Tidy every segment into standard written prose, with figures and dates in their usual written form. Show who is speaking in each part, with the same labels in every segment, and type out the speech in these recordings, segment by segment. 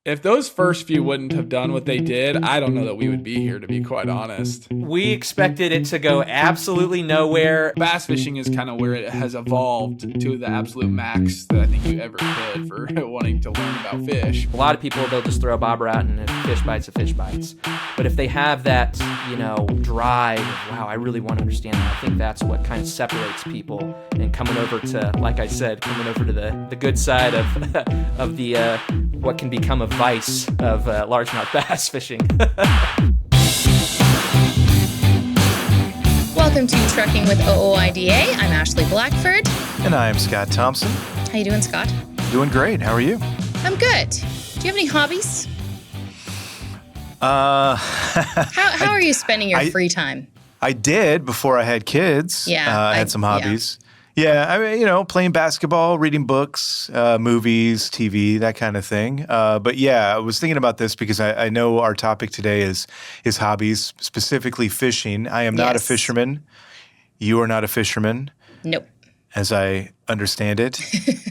Speaker 1: If those first few wouldn't have done what they did, I don't know that we would be here, to be quite honest.
Speaker 2: We expected it to go absolutely nowhere.
Speaker 1: Bass fishing is kind of where it has evolved to the absolute max that I think you ever could for wanting to learn about fish.
Speaker 2: A lot of people, they'll just throw a bobber out and if fish bites, a fish bites. But if they have that, drive, wow, I really want to understand that, I think that's what kind of separates people and coming over to, like I said, coming over to the good side of the what can become a vice of largemouth bass fishing.
Speaker 3: Welcome to Trucking with OOIDA. I'm Ashley Blackford.
Speaker 4: And I am Scott Thompson.
Speaker 3: How you doing, Scott?
Speaker 4: Doing great. How are you?
Speaker 3: I'm good. Do you have any hobbies? How are you spending your free time?
Speaker 4: I did before I had kids.
Speaker 3: Yeah.
Speaker 4: I had some hobbies. Yeah, I mean, playing basketball, reading books, movies, TV, that kind of thing. But yeah, I was thinking about this because I know our topic today is hobbies, specifically fishing. I am not a fisherman. You are not a fisherman.
Speaker 3: Nope.
Speaker 4: As I understand it.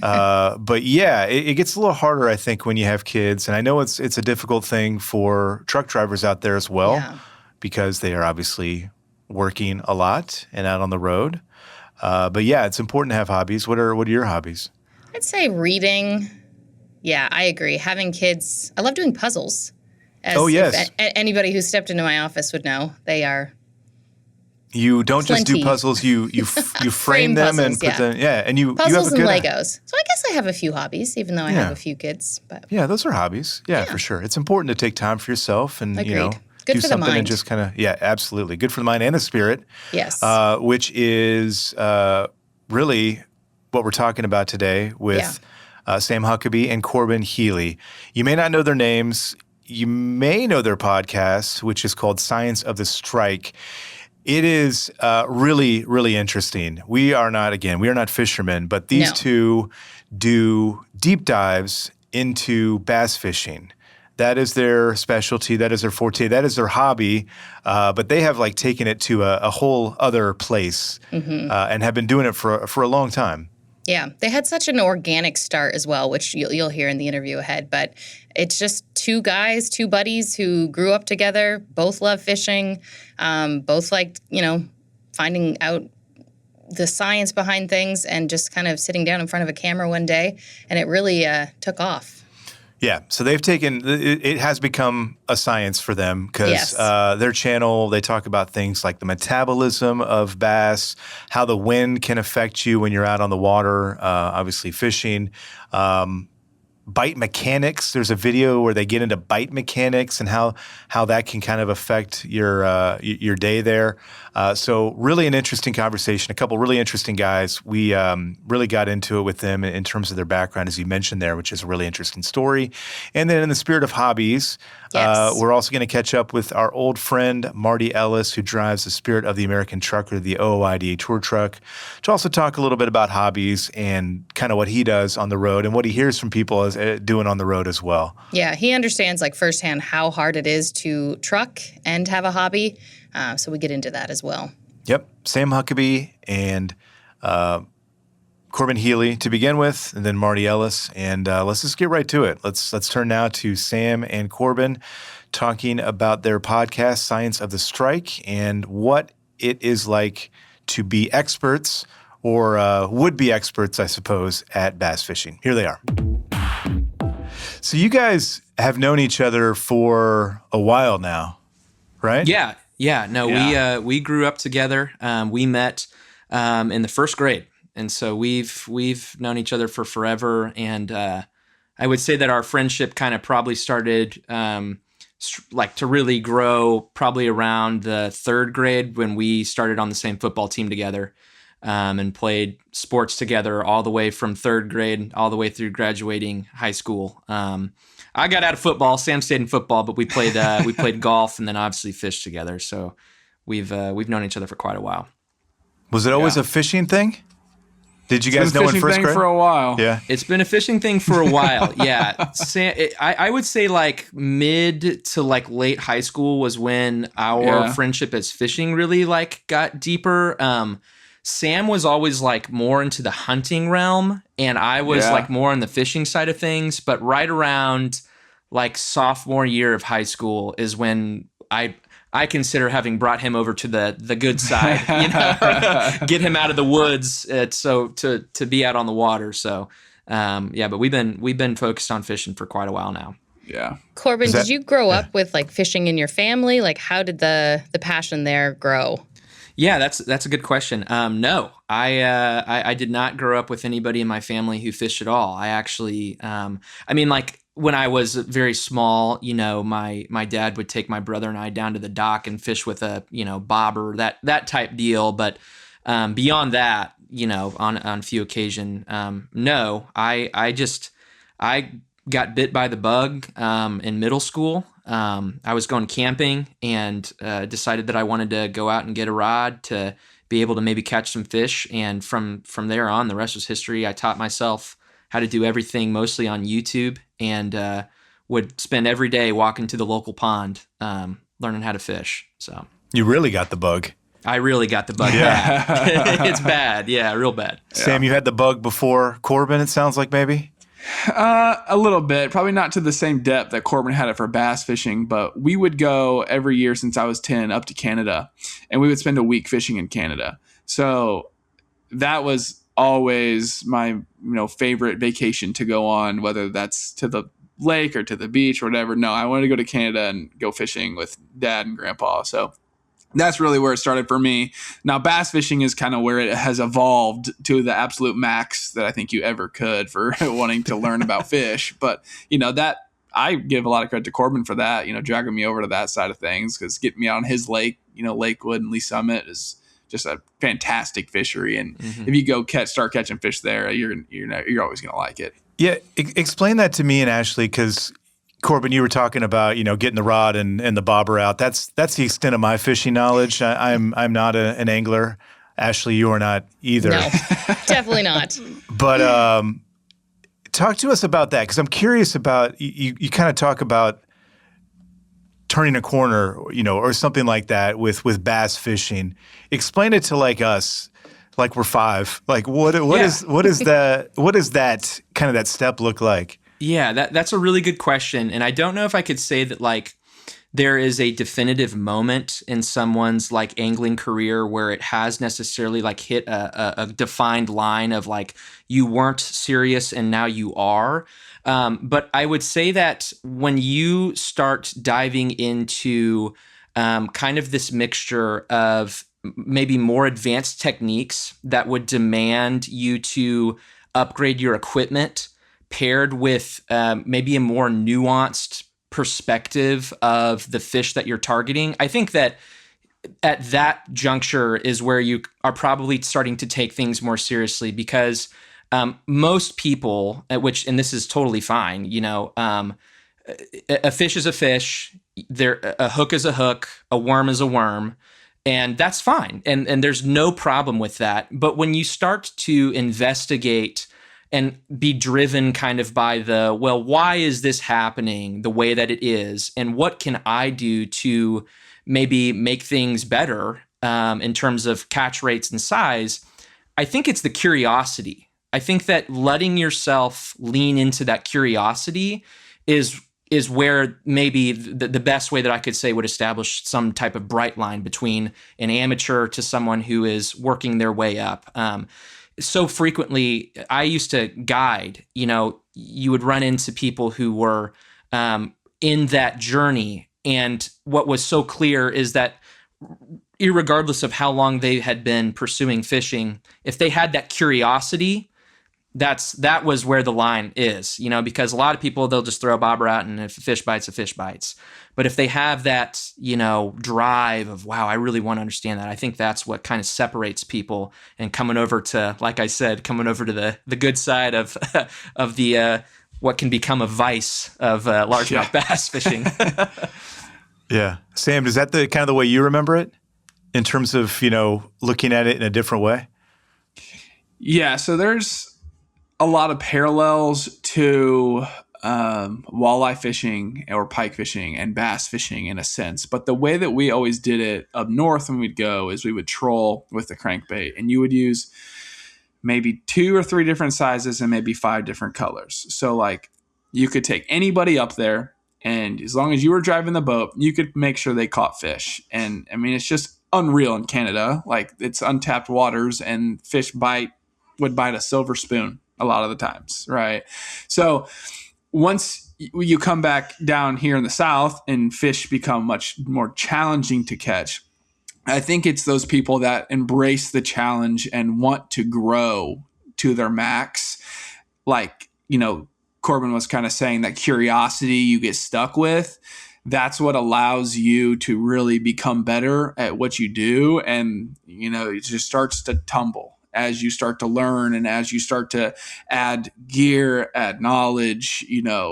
Speaker 4: But yeah, it gets a little harder, I think, when you have kids. And I know it's a difficult thing for truck drivers out there as well, because they are obviously working a lot and out on the road. But yeah, it's important to have hobbies. What are your hobbies?
Speaker 3: I'd say reading. Yeah, I agree. Having kids. I love doing puzzles.
Speaker 4: Yes.
Speaker 3: Anybody who stepped into my office would know. They are
Speaker 4: You don't
Speaker 3: plenty.
Speaker 4: just do puzzles, you frame them
Speaker 3: puzzles,
Speaker 4: and put them, and you
Speaker 3: puzzles
Speaker 4: have a good
Speaker 3: and Legos. So I guess I have a few hobbies, even though I have a few kids. But
Speaker 4: yeah, those are hobbies. Yeah, for sure. It's important to take time for yourself and
Speaker 3: Agreed. Good
Speaker 4: do
Speaker 3: for the
Speaker 4: something
Speaker 3: mind.
Speaker 4: and just kind of absolutely good for the mind and the spirit.
Speaker 3: Yes.
Speaker 4: Which is really what we're talking about today with Sam Huckabee and Corbin Healy. You may not know their names. You may know their podcast, which is called Science of the Strike. It is really, really interesting. We are not fishermen, but these two do deep dives into bass fishing. That is their specialty. That is their forte. That is their hobby. But they have taken it to a whole other place and have been doing it for a long time.
Speaker 3: Yeah, they had such an organic start as well, which you'll hear in the interview ahead. But it's just two guys, two buddies who grew up together, both love fishing, both finding out the science behind things and just kind of sitting down in front of a camera one day. And it really took off.
Speaker 4: Yeah, so they've taken it has become a science for them because their channel, they talk about things like the metabolism of bass, how the wind can affect you when you're out on the water, obviously fishing, bite mechanics. There's a video where they get into bite mechanics and how that can kind of affect your day there. So really an interesting conversation. A couple really interesting guys. We really got into it with them in terms of their background, as you mentioned there, which is a really interesting story. And then in the spirit of hobbies, we're also going to catch up with our old friend, Marty Ellis, who drives the Spirit of the American Trucker, the OOIDA tour truck, to also talk a little bit about hobbies and kind of what he does on the road and what he hears from people as doing on the road as well.
Speaker 3: Yeah, he understands firsthand how hard it is to truck and have a hobby. So we get into that as well.
Speaker 4: Yep. Sam Huckabee and Corbin Healy to begin with, and then Marty Ellis. And let's just get right to it. Let's turn now to Sam and Corbin talking about their podcast, Science of the Strike, and what it is like to be experts or would-be experts, I suppose, at bass fishing. Here they are. So you guys have known each other for a while now, right?
Speaker 2: Yeah. We grew up together. We met in the first grade, and so we've known each other for forever. And I would say that our friendship kind of probably started to really grow probably around the third grade when we started on the same football team together and played sports together all the way from third grade all the way through graduating high school. I got out of football. Sam stayed in football, but we played golf and then obviously fished together. So we've known each other for quite a while.
Speaker 4: Was it always a fishing thing? Did you guys know in first grade?
Speaker 1: For a while.
Speaker 4: Yeah,
Speaker 2: it's been a fishing thing for a while. Yeah, I would say mid to late high school was when our friendship as fishing really got deeper. Sam was always more into the hunting realm, and I was more on the fishing side of things. But right around like sophomore year of high school is when I consider having brought him over to the good side, get him out of the woods, so to be out on the water. So, but we've been focused on fishing for quite a while now.
Speaker 1: Yeah.
Speaker 3: Corbin, did you grow up with like fishing in your family? Like, how did the passion there grow?
Speaker 2: Yeah, that's a good question. No, I did not grow up with anybody in my family who fished at all. I actually, like when I was very small, my dad would take my brother and I down to the dock and fish with a bobber, that type deal. But beyond that, on a few occasions, no, I got bit by the bug in middle school. I was going camping and decided that I wanted to go out and get a rod to be able to maybe catch some fish. And from there on, the rest was history. I taught myself how to do everything mostly on YouTube, and would spend every day walking to the local pond, learning how to fish. So
Speaker 4: you really got the bug.
Speaker 2: I really got the bug. Yeah. It's bad. Yeah, real bad.
Speaker 4: Sam, you had the bug before Corbin, it sounds like maybe?
Speaker 1: A little bit, probably not to the same depth that Corbin had it for bass fishing, but we would go every year since I was 10 up to Canada, and we would spend a week fishing in Canada. So that was always my favorite vacation to go on, whether that's to the lake or to the beach or whatever. No, I wanted to go to Canada and go fishing with Dad and Grandpa. So that's really where it started for me. Now, bass fishing is kind of where it has evolved to the absolute max that I think you ever could for wanting to learn about fish. But, that I give a lot of credit to Corbin for that, dragging me over to that side of things, because getting me out on his lake, Lakewood and Lee Summit is just a fantastic fishery. And if you go start catching fish there, you're always going to like it.
Speaker 4: Yeah. Explain that to me and Ashley, because Corbin, you were talking about, getting the rod and the bobber out. That's the extent of my fishing knowledge. I'm not an angler. Ashley, you are not either.
Speaker 3: No, definitely not.
Speaker 4: But talk to us about that, because I'm curious about, you kind of talk about turning a corner, or something like that with bass fishing. Explain it to like us, like we're 5. Like what is that kind of that step look like?
Speaker 2: Yeah, that's a really good question. And I don't know if I could say that like there is a definitive moment in someone's like angling career where it has necessarily like hit a defined line of like you weren't serious and now you are. But I would say that when you start diving into kind of this mixture of maybe more advanced techniques that would demand you to upgrade your equipment, paired with maybe a more nuanced perspective of the fish that you're targeting, I think that at that juncture is where you are probably starting to take things more seriously, because most people, and this is totally fine, a fish is a fish, a hook is a hook, a worm is a worm, and that's fine. And there's no problem with that. But when you start to investigate and be driven kind of by why is this happening the way that it is? And what can I do to maybe make things better in terms of catch rates and size? I think it's the curiosity. I think that letting yourself lean into that curiosity is where maybe the best way that I could say would establish some type of bright line between an amateur to someone who is working their way up. So frequently, I used to guide, you would run into people who were in that journey. And what was so clear is that irregardless of how long they had been pursuing fishing, if they had that curiosity, that was where the line is, because a lot of people, they'll just throw a bobber out and if a fish bites, a fish bites. But if they have that, drive of, wow, I really want to understand that, I think that's what kind of separates people and coming over to, like I said, the good side of the what can become a vice of largemouth bass fishing.
Speaker 4: Yeah. Sam, is that the kind of the way you remember it in terms of, looking at it in a different way?
Speaker 1: Yeah. So there's a lot of parallels to walleye fishing or pike fishing and bass fishing in a sense. But the way that we always did it up north when we'd go is we would troll with the crankbait, and you would use maybe 2 or 3 different sizes and maybe 5 different colors. So like you could take anybody up there And as long as you were driving the boat, you could make sure they caught fish. And I mean, it's just unreal in Canada. Like, it's untapped waters, and fish would bite a silver spoon a lot of the times, right? So once you come back down here in the South and fish become much more challenging to catch, I think it's those people that embrace the challenge and want to grow to their max. Like, Corbin was kind of saying, that curiosity you get stuck with, that's what allows you to really become better at what you do. And, it just starts to tumble as you start to learn, and as you start to add gear, add knowledge,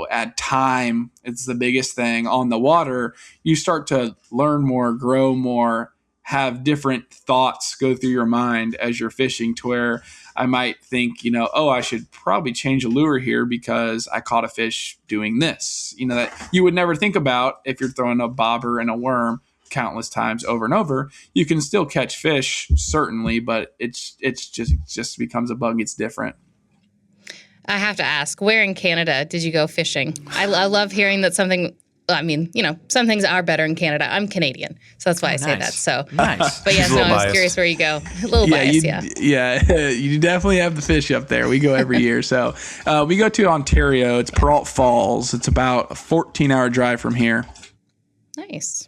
Speaker 1: add time. It's the biggest thing on the water. You start to learn more, grow more, have different thoughts go through your mind as you're fishing, to where I might think, I should probably change a lure here because I caught a fish doing this, that you would never think about if you're throwing a bobber and a worm countless times over and over. You can still catch fish, certainly, but it just becomes a bug. It's different.
Speaker 3: I have to ask, where in Canada did you go fishing? I love hearing that something. I mean, some things are better in Canada. I'm Canadian, so that's why I say that. So
Speaker 2: nice.
Speaker 3: But yes, I was curious where you go. A little biased, yeah.
Speaker 1: Yeah, you definitely have the fish up there. We go every year. So we go to Ontario. It's Peralt Falls. It's about a 14-hour drive from here.
Speaker 3: Nice.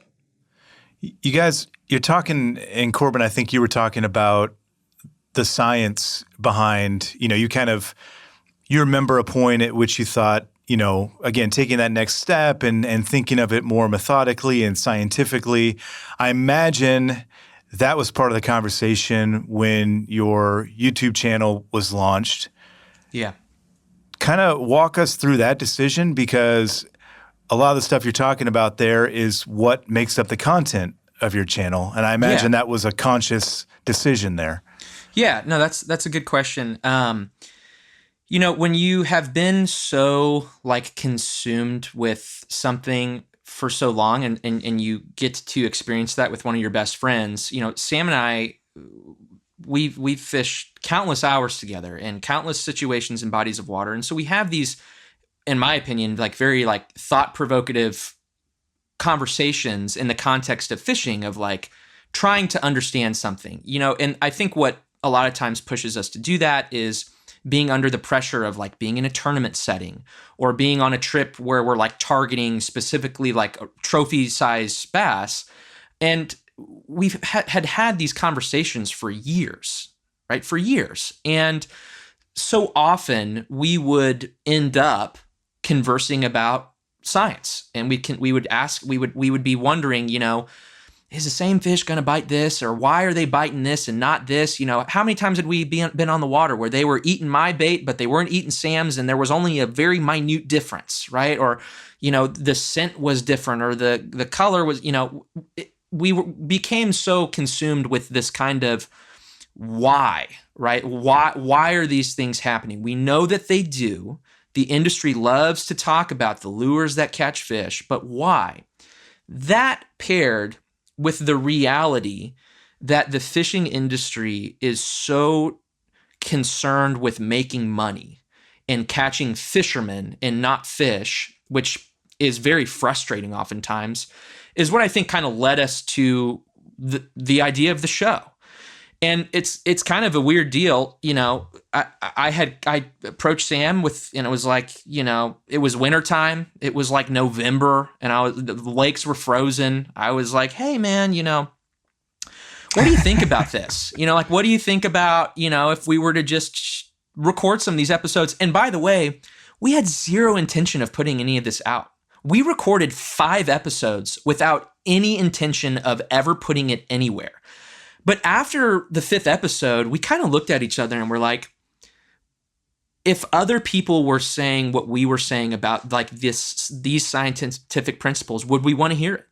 Speaker 4: You guys, you're talking, and Corbin, I think you were talking about the science behind, you remember a point at which you thought, again, taking that next step and thinking of it more methodically and scientifically. I imagine that was part of the conversation when your YouTube channel was launched.
Speaker 2: Yeah.
Speaker 4: Kind of walk us through that decision, because a lot of the stuff you're talking about there is what makes up the content of your channel. And I imagine that was a conscious decision there.
Speaker 2: Yeah, no, that's a good question. When you have been so consumed with something for so long, and you get to experience that with one of your best friends, Sam and I, we've fished countless hours together in countless situations and bodies of water. And so we have these, in my opinion, very thought-provocative conversations in the context of fishing, of trying to understand something, and I think what a lot of times pushes us to do that is being under the pressure of being in a tournament setting, or being on a trip where we're targeting specifically a trophy size bass. And we've had these conversations for years, right? For years. And so often we would end up conversing about science, and we would be wondering, is the same fish going to bite this, or why are they biting this and not this? How many times had we been on the water where they were eating my bait, but they weren't eating Sam's, and there was only a very minute difference, right? Or, the scent was different, or the color was, we became so consumed with this kind of why, right? Why are these things happening? We know that they do. The industry loves to talk about the lures that catch fish, but why? That paired with the reality that the fishing industry is so concerned with making money and catching fishermen and not fish, which is very frustrating oftentimes, is what I think kind of led us to the idea of the show. And it's kind of a weird deal. I approached Sam with, and it was it was wintertime. It was November, and the lakes were frozen. I was like, hey man, what do you think about this? What do you think about, if we were to just record some of these episodes? And by the way, we had zero intention of putting any of this out. We recorded 5 episodes without any intention of ever putting it anywhere. But after the 5th episode, we kind of looked at each other and we're like, if other people were saying what we were saying about these scientific principles, would we want to hear it?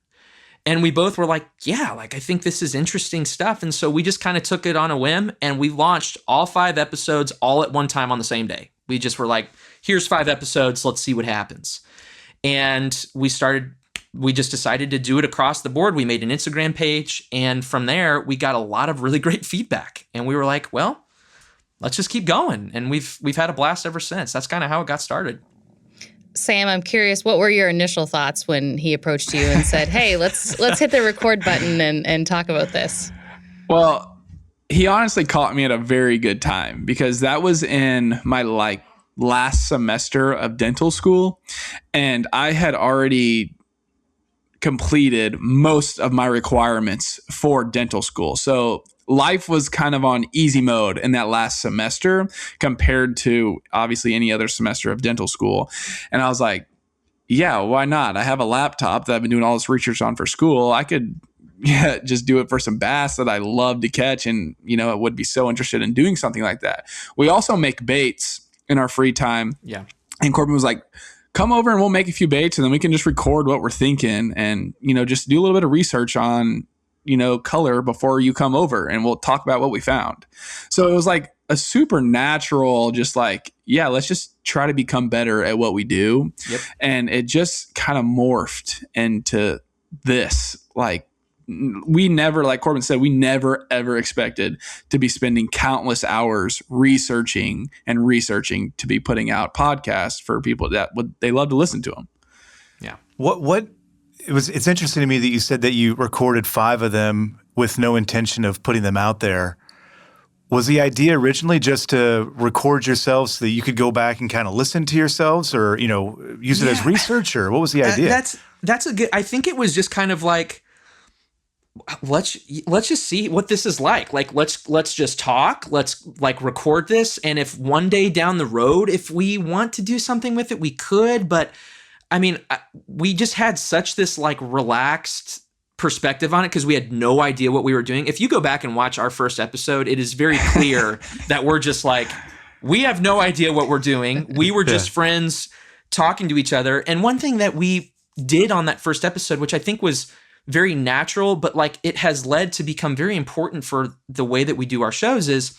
Speaker 2: And we both were like, yeah, I think this is interesting stuff. And so we just kind of took it on a whim, and we launched all 5 episodes all at one time on the same day. We just were like, here's 5 episodes, let's see what happens. And we just decided to do it across the board. We made an Instagram page, and from there we got a lot of really great feedback. And we were like, well, let's just keep going. And we've had a blast ever since. That's kind of how it got started.
Speaker 3: Sam, I'm curious, what were your initial thoughts when he approached you and said, "Hey, let's hit the record button and talk about this"?
Speaker 1: Well, he honestly caught me at a very good time because that was in my last semester of dental school, and I had already completed most of my requirements for dental school. So life was kind of on easy mode in that last semester compared to obviously any other semester of dental school. And I was like, yeah, why not? I have a laptop that I've been doing all this research on for school. I could just do it for some bass that I love to catch. And, I would be so interested in doing something like that. We also make baits in our free time.
Speaker 2: Yeah.
Speaker 1: And Corbin was like, come over and we'll make a few baits and then we can just record what we're thinking and, just do a little bit of research on, color before you come over and we'll talk about what we found. So it was like a supernatural, just like, yeah, let's just try to become better at what we do.
Speaker 2: Yep.
Speaker 1: And it just kind of morphed into this. Like, we never, like Corbin said, we never ever expected to be spending countless hours researching to be putting out podcasts for people that they love to listen to them.
Speaker 2: Yeah.
Speaker 4: It's interesting to me that you said that you recorded 5 of them with no intention of putting them out there. Was the idea originally just to record yourselves so that you could go back and kind of listen to yourselves or, use it as research, or what was the idea?
Speaker 2: That's a good, I think it was just kind of like, let's just see what this is like. Like, let's just talk. Let's record this. And if one day down the road, if we want to do something with it, we could. But I mean, we just had such this relaxed perspective on it because we had no idea what we were doing. If you go back and watch our first episode, it is very clear that we're just we have no idea what we're doing. We were just friends talking to each other. And one thing that we did on that first episode, which I think was very natural, but it has led to become very important for the way that we do our shows, is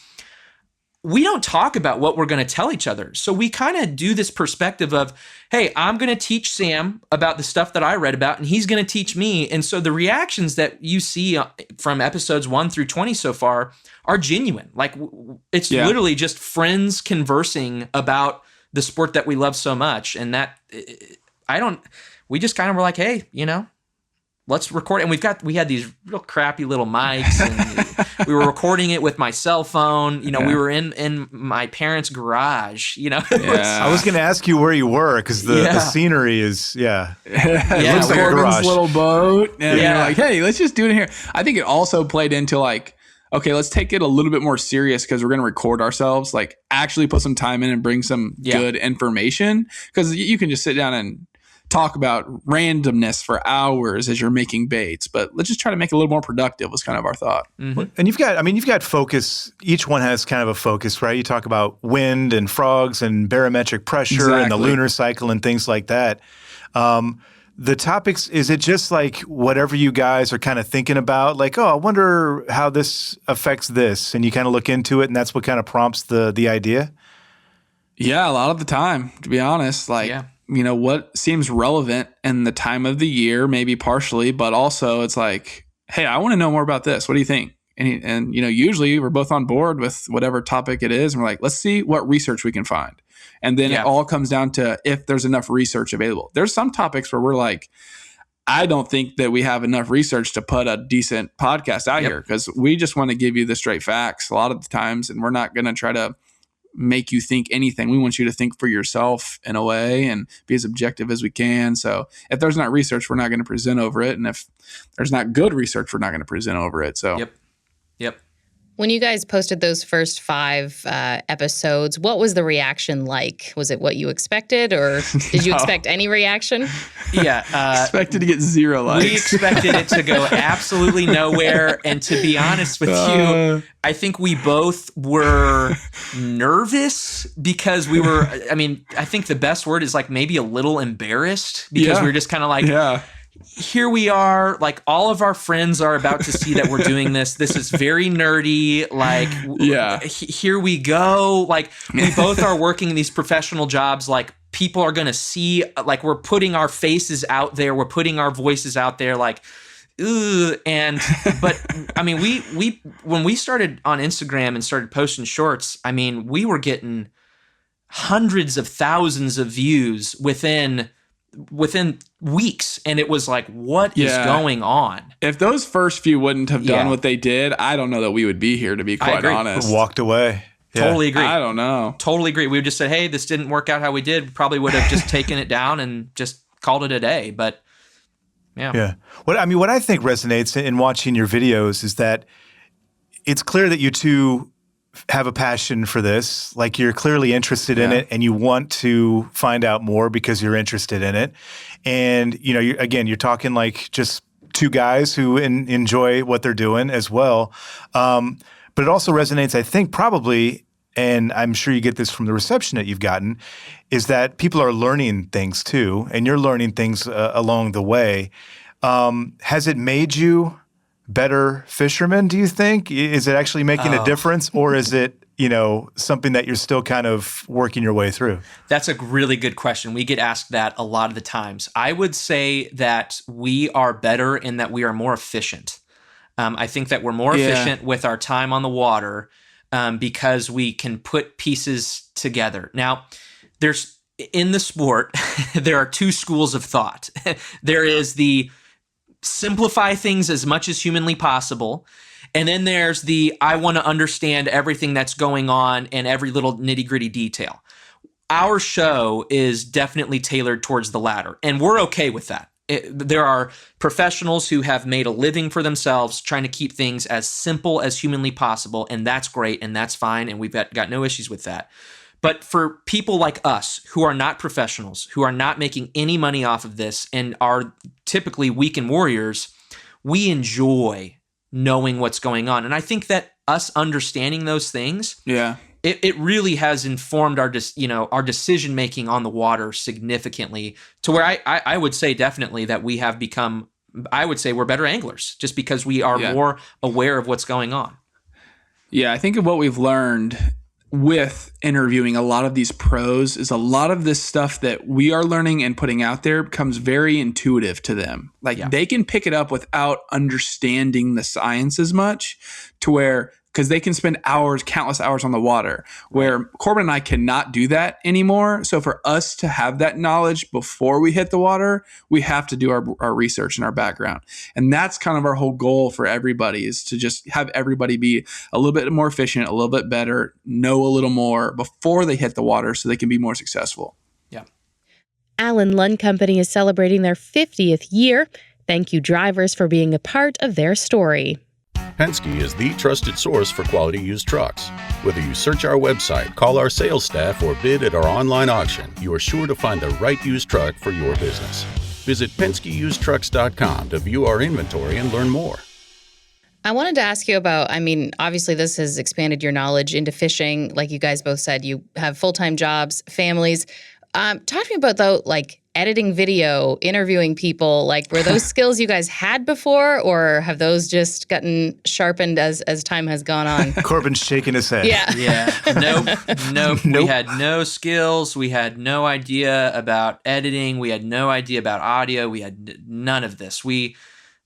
Speaker 2: we don't talk about what we're going to tell each other. So we kind of do this perspective of, hey, I'm going to teach Sam about the stuff that I read about, and he's going to teach me. And so the reactions that you see from episodes 1 through 20 so far are genuine. It's literally just friends conversing about the sport that we love so much. And we just kind of were like, hey, let's record. And we had these real crappy little mics and we were recording it with my cell phone. We were in my parents' garage,
Speaker 4: I was going to ask you where you were because the scenery is, it looks like a garage.
Speaker 1: Little boat. And you're like, hey, let's just do it in here. I think it also played into okay, let's take it a little bit more serious because we're going to record ourselves, actually put some time in and bring some good information, because you can just sit down and talk about randomness for hours as you're making baits, but let's just try to make it a little more productive was kind of our thought.
Speaker 2: Mm-hmm.
Speaker 4: And you've got focus. Each one has kind of a focus, right? You talk about wind and frogs and barometric pressure and the lunar cycle and things like that. The topics, is it just whatever you guys are kind of thinking about? I wonder how this affects this, and you kind of look into it and that's what kind of prompts the idea?
Speaker 1: Yeah, a lot of the time, to be honest. What seems relevant in the time of the year, maybe partially, but also it's hey, I want to know more about this. What do you think? And usually we're both on board with whatever topic it is. And we're let's see what research we can find. And then it all comes down to if there's enough research available. There's some topics where we're I don't think that we have enough research to put a decent podcast out here, because we just want to give you the straight facts a lot of the times. And we're not going to try to make you think anything. We want you to think for yourself in a way and be as objective as we can. So if there's not research, we're not going to present over it. And if there's not good research, we're not going to present over it. So
Speaker 2: Yep.
Speaker 3: When you guys posted those first 5 episodes, what was the reaction like? Was it what you expected, or did you expect any reaction?
Speaker 2: Yeah.
Speaker 1: Expected to get 0 likes.
Speaker 2: We expected it to go absolutely nowhere. And to be honest with you, I think we both were nervous because we were, I think the best word is maybe a little embarrassed, because we were just kind of here we are, all of our friends are about to see that we're doing this. This is very nerdy. Here we go. We both are working these professional jobs. People are going to see, we're putting our faces out there. We're putting our voices out there. But we when we started on Instagram and started posting shorts, we were getting hundreds of thousands of views within weeks, and it was like, what is going on?
Speaker 1: If those first few wouldn't have done what they did, I don't know that we would be here, to be quite honest.
Speaker 4: Walked away. Yeah.
Speaker 2: Totally agree.
Speaker 1: I don't know.
Speaker 2: Totally agree. We would just say, hey, this didn't work out how we did. We probably would have just taken it down and just called it a day. But yeah.
Speaker 4: What I think resonates in watching your videos is that it's clear that you two have a passion for this. Like, you're clearly interested in it, and you want to find out more because you're interested in it. And, you're talking like just two guys who enjoy what they're doing as well. But it also resonates, I think, probably, and I'm sure you get this from the reception that you've gotten, is that people are learning things too, and you're learning things along the way. Has it made you better fishermen, do you think? Is it actually making a difference, or is it, something that you're still kind of working your way through?
Speaker 2: That's a really good question. We get asked that a lot of the times. I would say that we are better in that we are more efficient. I think that we're more efficient with our time on the water because we can put pieces together. Now, in the sport, there are two schools of thought. There is the simplify things as much as humanly possible. And then there's the, I want to understand everything that's going on and every little nitty gritty detail. Our show is definitely tailored towards the latter, and we're okay with that. There are professionals who have made a living for themselves trying to keep things as simple as humanly possible, and that's great, and that's fine, and we've got no issues with that. But for people like us who are not professionals, who are not making any money off of this and are typically weekend warriors, we enjoy knowing what's going on. And I think that us understanding those things, it really has informed our decision making on the water significantly, to where I would say definitely that we have become, I would say we're better anglers just because we are more aware of what's going on.
Speaker 1: Yeah, I think of what we've learned with interviewing a lot of these pros is a lot of this stuff that we are learning and putting out there becomes very intuitive to them. Like they can pick it up without understanding the science as much, to where, because they can spend countless hours on the water, where Corbin and I cannot do that anymore. So for us to have that knowledge before we hit the water, we have to do our research and our background. And that's kind of our whole goal for everybody, is to just have everybody be a little bit more efficient, a little bit better, know a little more before they hit the water so they can be more successful.
Speaker 2: Yeah.
Speaker 5: Allen Lund Company is celebrating their 50th year. Thank you, drivers, for being a part of their story.
Speaker 6: Penske is the trusted source for quality used trucks. Whether you search our website, call our sales staff, or bid at our online auction, you are sure to find the right used truck for your business. Visit PenskeUsedTrucks.com to view our inventory and learn more.
Speaker 3: I wanted to ask you about, obviously this has expanded your knowledge into fishing. Like you guys both said, you have full-time jobs, families. Talk to me about, though, like editing video, interviewing people. Like, were those skills you guys had before, or have those just gotten sharpened as time has gone on?
Speaker 4: Corbin's shaking his head.
Speaker 2: Yeah. Nope. We had no skills. We had no idea about editing. We had no idea about audio. We had none of this.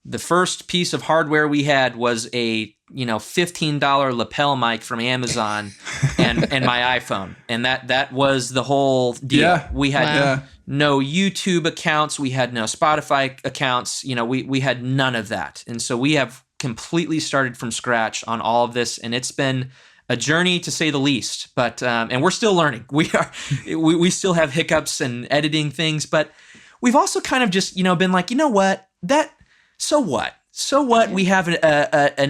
Speaker 2: The first piece of hardware we had was a $15 lapel mic from Amazon and my iPhone, and that was the whole deal.
Speaker 1: Yeah.
Speaker 2: We had no YouTube accounts, we had no Spotify accounts. We had none of that, and so we have completely started from scratch on all of this, and it's been a journey to say the least. But and we're still learning. We still have hiccups and editing things, but we've also kind of just been like, so what? So what? We have an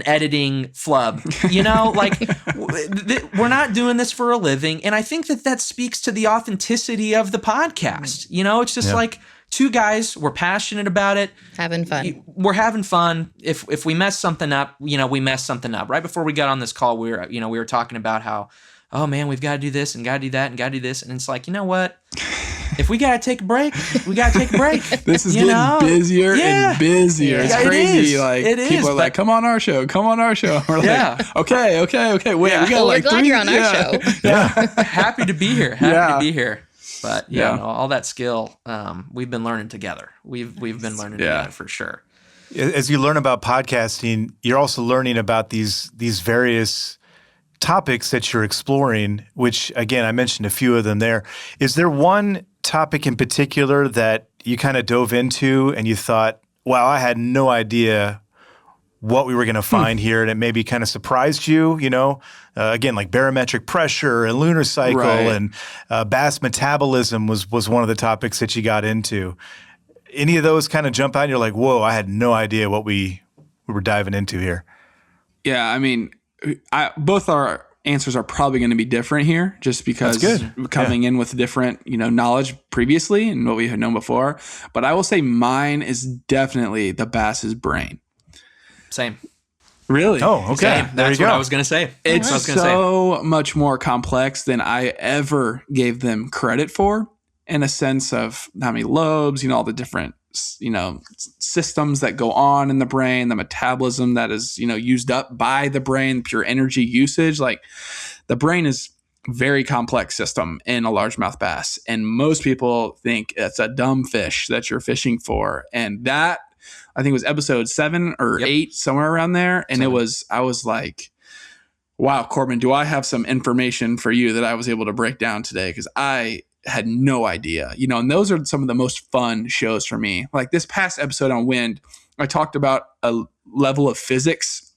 Speaker 2: editing flub, we're not doing this for a living. And I think that speaks to the authenticity of the podcast. It's just like two guys, we're passionate about it.
Speaker 3: Having fun.
Speaker 2: We're having fun. If we mess something up, we mess something up. Right before we got on this call, we were talking about how, oh man, we've got to do this and got to do that and got to do this. And it's like, you know what? If we got to take a break, we got to take a break.
Speaker 1: This is getting busier and busier. It's crazy.
Speaker 2: It is.
Speaker 1: People are like, come on our show. We're like, okay. Wait, we got
Speaker 3: we're glad you're on our show.
Speaker 2: Yeah. Happy to be here. Happy to be here. But all that skill, we've been learning together. We've been learning together for sure.
Speaker 4: As you learn about podcasting, you're also learning about these various topics that you're exploring, which again, I mentioned a few of them there. Is there one topic in particular that you kind of dove into and you thought, wow, I had no idea what we were going to find here, and it maybe kind of surprised you, again, like barometric pressure and lunar cycle and bass metabolism was one of the topics that you got into. Any of those kind of jump out and you're like, whoa, I had no idea what we were diving into here?
Speaker 1: Yeah, I mean, both our answers are probably going to be different here just because coming in with different, knowledge previously and what we had known before. But I will say mine is definitely the bass's brain.
Speaker 2: Same.
Speaker 1: Really?
Speaker 4: Oh, okay.
Speaker 2: Same. That's what I was going to say.
Speaker 1: It's so much more complex than I ever gave them credit for, in a sense of how many lobes, all the different, systems that go on in the brain, the metabolism that is, used up by the brain, pure energy usage. Like the brain is a very complex system in a largemouth bass. And most people think it's a dumb fish that you're fishing for. And that, I think it was episode 7 or 8, somewhere around there. And I was like, wow, Corbin, do I have some information for you that I was able to break down today? Because I had no idea, and those are some of the most fun shows for me. Like this past episode on wind, I talked about a level of physics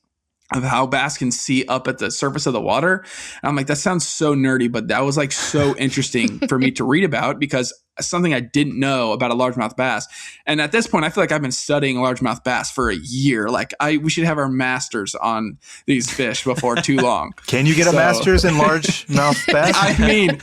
Speaker 1: of how bass can see up at the surface of the water. And I'm like, that sounds so nerdy, but that was like so interesting for me to read about because something I didn't know about a largemouth bass. And at this point, I feel like I've been studying largemouth bass for a year. Like we should have our masters on these fish before too long.
Speaker 4: Can you get a master's in largemouth bass?
Speaker 1: I mean,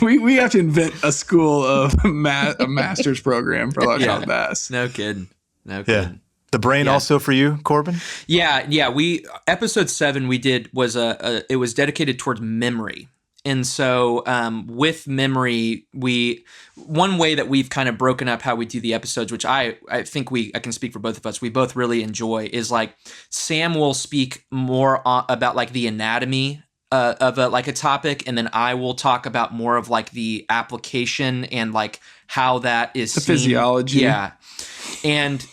Speaker 1: we have to invent a school of a master's program for largemouth bass.
Speaker 2: No kidding.
Speaker 4: Yeah. The brain also for you, Corbin?
Speaker 2: Yeah. We episode 7 we did was it was dedicated towards memory. And so with memory, one way that we've kind of broken up how we do the episodes, which I think I can speak for both of us, we both really enjoy, is like Sam will speak more about like the anatomy of a topic, and then I will talk about more of like the application and like how that is
Speaker 1: the physiology.
Speaker 2: Yeah. And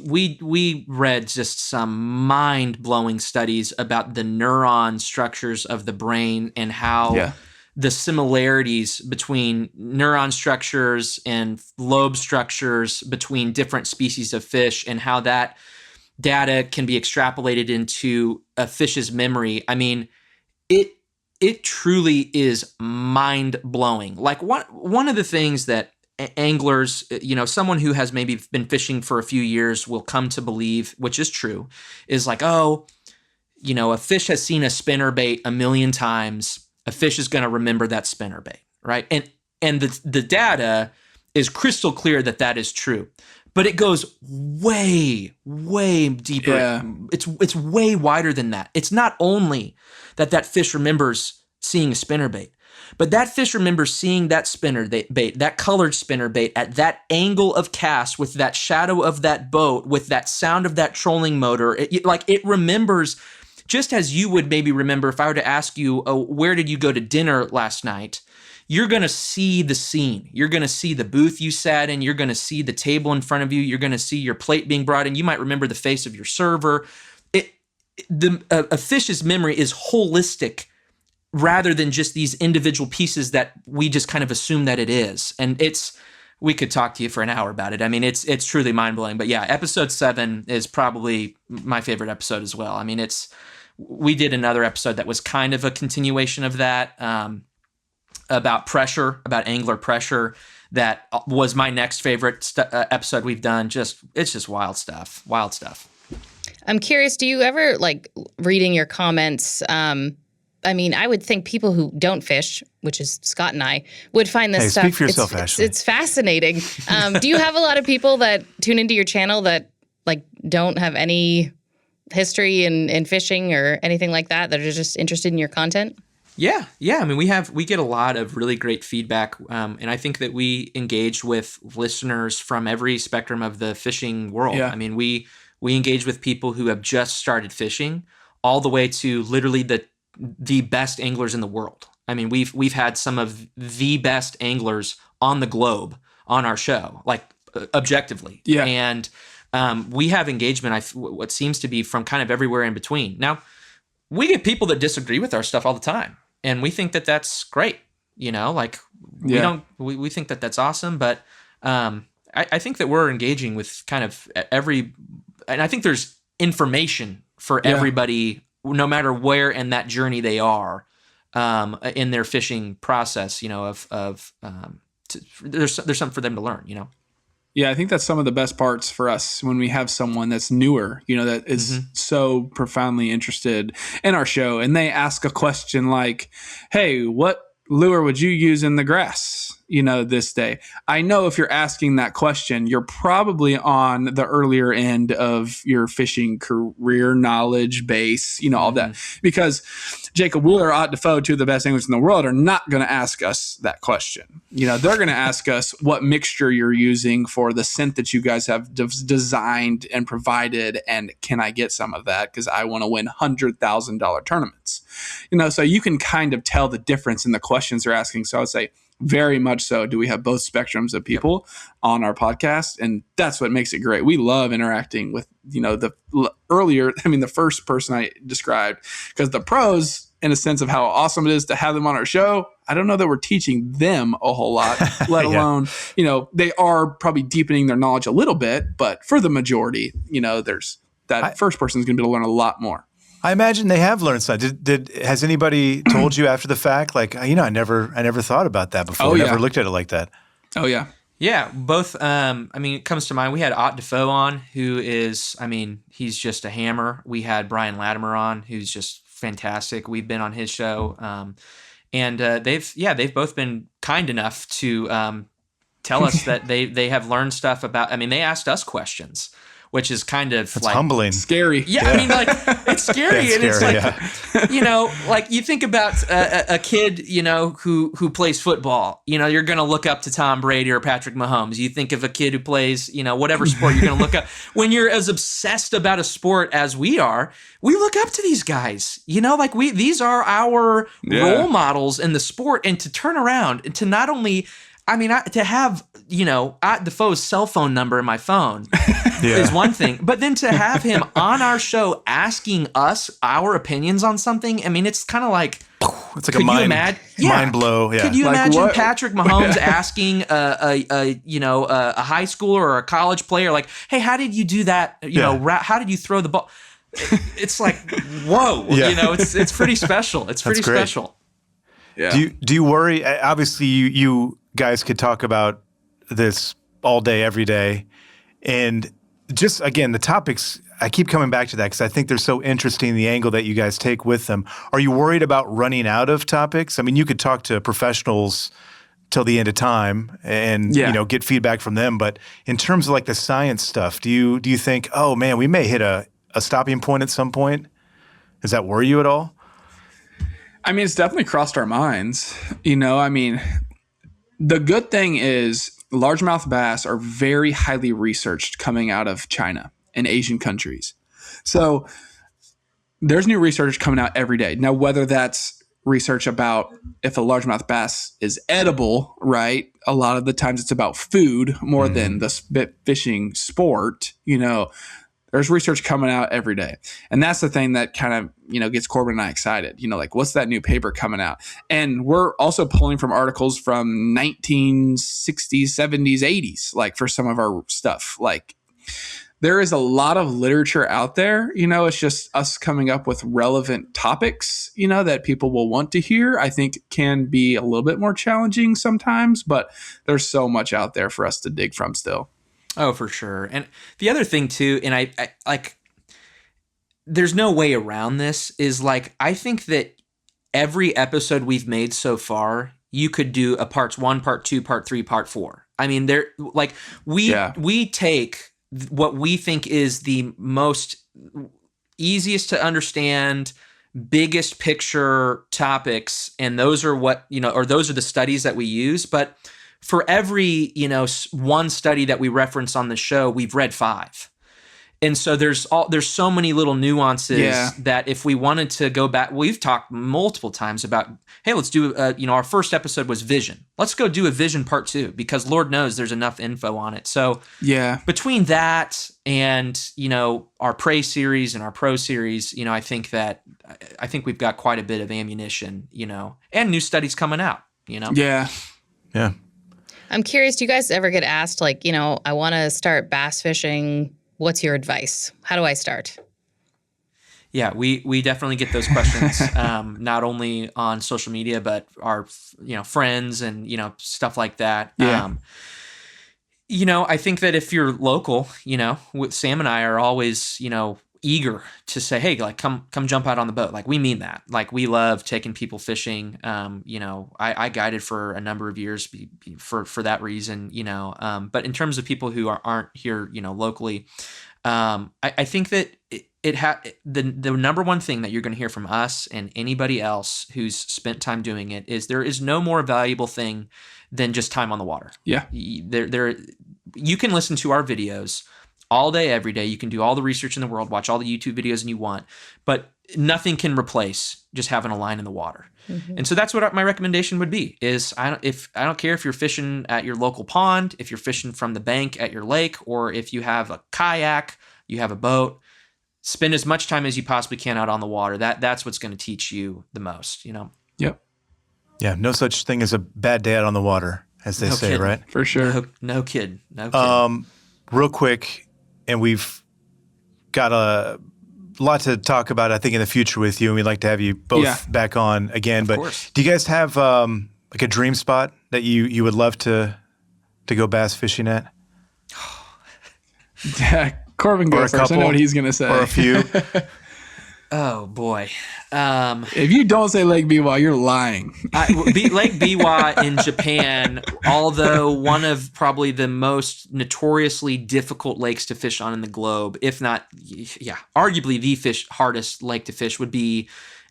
Speaker 2: we read just some mind-blowing studies about the neuron structures of the brain and how the similarities between neuron structures and lobe structures between different species of fish and how that data can be extrapolated into a fish's memory. I mean, it truly is mind-blowing. Like one of the things that anglers, someone who has maybe been fishing for a few years will come to believe, which is true, is like, a fish has seen a spinnerbait a million times. A fish is going to remember that spinnerbait, right? And the data is crystal clear that is true, but it goes way, way deeper.
Speaker 1: Yeah.
Speaker 2: It's way wider than that. It's not only that fish remembers seeing a spinnerbait, but that fish remembers seeing that spinnerbait, that colored spinnerbait at that angle of cast with that shadow of that boat, with that sound of that trolling motor. It remembers, just as you would maybe remember if I were to ask you, where did you go to dinner last night? You're going to see the scene. You're going to see the booth you sat in. You're going to see the table in front of you. You're going to see your plate being brought in. You might remember the face of your server. A fish's memory is holistic rather than just these individual pieces that we just kind of assume that it is. And we could talk to you for an hour about it. I mean, it's truly mind-blowing. But yeah, episode 7 is probably my favorite episode as well. I mean, we did another episode that was kind of a continuation of that, about pressure, about angler pressure. That was my next favorite episode we've done. It's just wild stuff. Wild stuff.
Speaker 3: I'm curious, do you ever, reading your comments, I mean, I would think people who don't fish, which is Scott and I, would find this stuff.
Speaker 4: Speak for yourself, Ashley.
Speaker 3: It's fascinating. Do you have a lot of people that tune into your channel that don't have any history in fishing or anything like that are just interested in your content?
Speaker 2: Yeah. I mean, we get a lot of really great feedback, and I think that we engage with listeners from every spectrum of the fishing world. Yeah. I mean, we engage with people who have just started fishing, all the way to literally the best anglers in the world. I mean, we've had some of the best anglers on the globe on our show, objectively.
Speaker 1: Yeah.
Speaker 2: And we have engagement, what seems to be from kind of everywhere in between. Now, we get people that disagree with our stuff all the time, and we think that that's great. You know, like we think that that's awesome, but I think that we're engaging with kind of every, and I think there's information for everybody, no matter where in that journey they are in their fishing process. You know, there's something for them to learn. You know.
Speaker 1: Yeah, I think that's some of the best parts for us when we have someone that's newer, you know, that is so profoundly interested in our show, and they ask a question like, "Hey, what lure would you use in the grass, you know, this day?" I know if you're asking that question, you're probably on the earlier end of your fishing career knowledge base, you know, all that. Because Jacob Wheeler or Ott Defoe, two of the best anglers in the world, are not going to ask us that question. You know, they're going to ask us what mixture you're using for the scent that you guys have designed and provided, and can I get some of that because I want to win $100,000 tournaments. You know, so you can kind of tell the difference in the questions they're asking. So I would say very much so do we have both spectrums of people on our podcast, and that's what makes it great. We love interacting with, you know, the first person I described, because the pros, in a sense of how awesome it is to have them on our show, I don't know that we're teaching them a whole lot, let alone, you know, they are probably deepening their knowledge a little bit, but for the majority, you know, there's that first person is going to be able to learn a lot more.
Speaker 4: I imagine they have learned something. Has anybody told you after the fact, like, you know, I never thought about that before. Never looked at it like that.
Speaker 1: Oh yeah.
Speaker 2: Yeah, both. I mean, it comes to mind. We had Ott Defoe on, who is, I mean, he's just a hammer. We had Brian Latimer on, who's just fantastic. We've been on his show, and they've both been kind enough to tell us that they have learned stuff about. I mean, they asked us questions, which is kind of
Speaker 4: That's
Speaker 2: like
Speaker 4: humbling,
Speaker 1: scary.
Speaker 2: Yeah, I mean, like it's scary, and it's like you know, like you think about a kid, you know, who plays football. You know, you're going to look up to Tom Brady or Patrick Mahomes. You think of a kid who plays, you know, whatever sport, you're going to look up. When you're as obsessed about a sport as we are, we look up to these guys. You know, like these are our role models in the sport, and to turn around and to not only. I mean, to have, you know, Ott Defoe's cell phone number in my phone is one thing. But then to have him on our show asking us our opinions on something, I mean, it's kind of like...
Speaker 4: It's like a mind blow. Yeah.
Speaker 2: Could you
Speaker 1: like
Speaker 2: imagine
Speaker 1: what?
Speaker 2: Patrick Mahomes asking a high schooler or a college player, like, hey, how did you do that? You know, how did you throw the ball? It's like, whoa. You know, it's pretty special. It's pretty special.
Speaker 1: Yeah.
Speaker 4: Do you worry? Obviously, you guys could talk about this all day, every day, and just again, the topics. I keep coming back to that because I think they're so interesting. The angle that you guys take with them. Are you worried about running out of topics? I mean, you could talk to professionals till the end of time and you know, get feedback from them. But in terms of like the science stuff, do you think, oh man, we may hit a stopping point at some point? Does that worry you at all?
Speaker 1: I mean, it's definitely crossed our minds. You know, I mean, the good thing is largemouth bass are very highly researched coming out of China and Asian countries. So there's new research coming out every day. Now, whether that's research about if a largemouth bass is edible, right? A lot of the times it's about food more than the fishing sport, you know. There's research coming out every day. And that's the thing that kind of, you know, gets Corbin and I excited. You know, like, what's that new paper coming out? And we're also pulling from articles from 1960s, 70s, 80s, like for some of our stuff. Like, there is a lot of literature out there. You know, it's just us coming up with relevant topics, you know, that people will want to hear. I think can be a little bit more challenging sometimes, but there's so much out there for us to dig from still.
Speaker 2: Oh, for sure. And the other thing too, and I like, there's no way around this, is like, I think that every episode we've made so far, you could do a parts 1, part 2, part 3, part 4. I mean, they're like, we take what we think is the most easiest to understand, biggest picture topics, and those are what, you know, or those are the studies that we use. But for every, you know, one study that we reference on the show, we've read 5. And so there's so many little nuances that if we wanted to go back, we've talked multiple times about, hey, let's do, our first episode was vision. Let's go do a vision part 2 because Lord knows there's enough info on it. So between that and, our Pray series and our Pro series, I think we've got quite a bit of ammunition, and new studies coming out,
Speaker 1: Yeah.
Speaker 4: Yeah.
Speaker 3: I'm curious, do you guys ever get asked, like, I want to start bass fishing. What's your advice? How do I start?
Speaker 2: Yeah, we definitely get those questions, not only on social media, but our friends and stuff like that.
Speaker 1: Yeah.
Speaker 2: I think that if you're local, Sam and I are always eager to say, hey, like come jump out on the boat. Like we mean that. Like we love taking people fishing. I guided for a number of years for that reason. But in terms of people who aren't here, locally, I think that the number one thing that you're going to hear from us and anybody else who's spent time doing it is there is no more valuable thing than just time on the water.
Speaker 1: Yeah.
Speaker 2: You can listen to our videos all day, every day. You can do all the research in the world, watch all the YouTube videos you want, but nothing can replace just having a line in the water. Mm-hmm. And so that's what my recommendation would be is I don't care if you're fishing at your local pond, if you're fishing from the bank at your lake, or if you have a kayak, you have a boat, spend as much time as you possibly can out on the water. That's what's going to teach you the most,
Speaker 1: Yep.
Speaker 4: Yeah. No such thing as a bad day out on the water, as they say,
Speaker 2: kidding.
Speaker 4: right?
Speaker 1: For sure.
Speaker 2: No kidding.
Speaker 4: Real quick, and we've got a lot to talk about, I think, in the future with you, and we'd like to have you both back on again. But
Speaker 2: course.
Speaker 4: Do you guys have like a dream spot that you would love to go bass fishing at?
Speaker 1: Yeah, Corbin goes first. I know what he's going to say.
Speaker 4: Or a few.
Speaker 2: Oh, boy.
Speaker 1: If you don't say Lake Biwa, you're lying.
Speaker 2: Lake Biwa in Japan, although one of probably the most notoriously difficult lakes to fish on in the globe, if not, arguably the hardest lake to fish, would be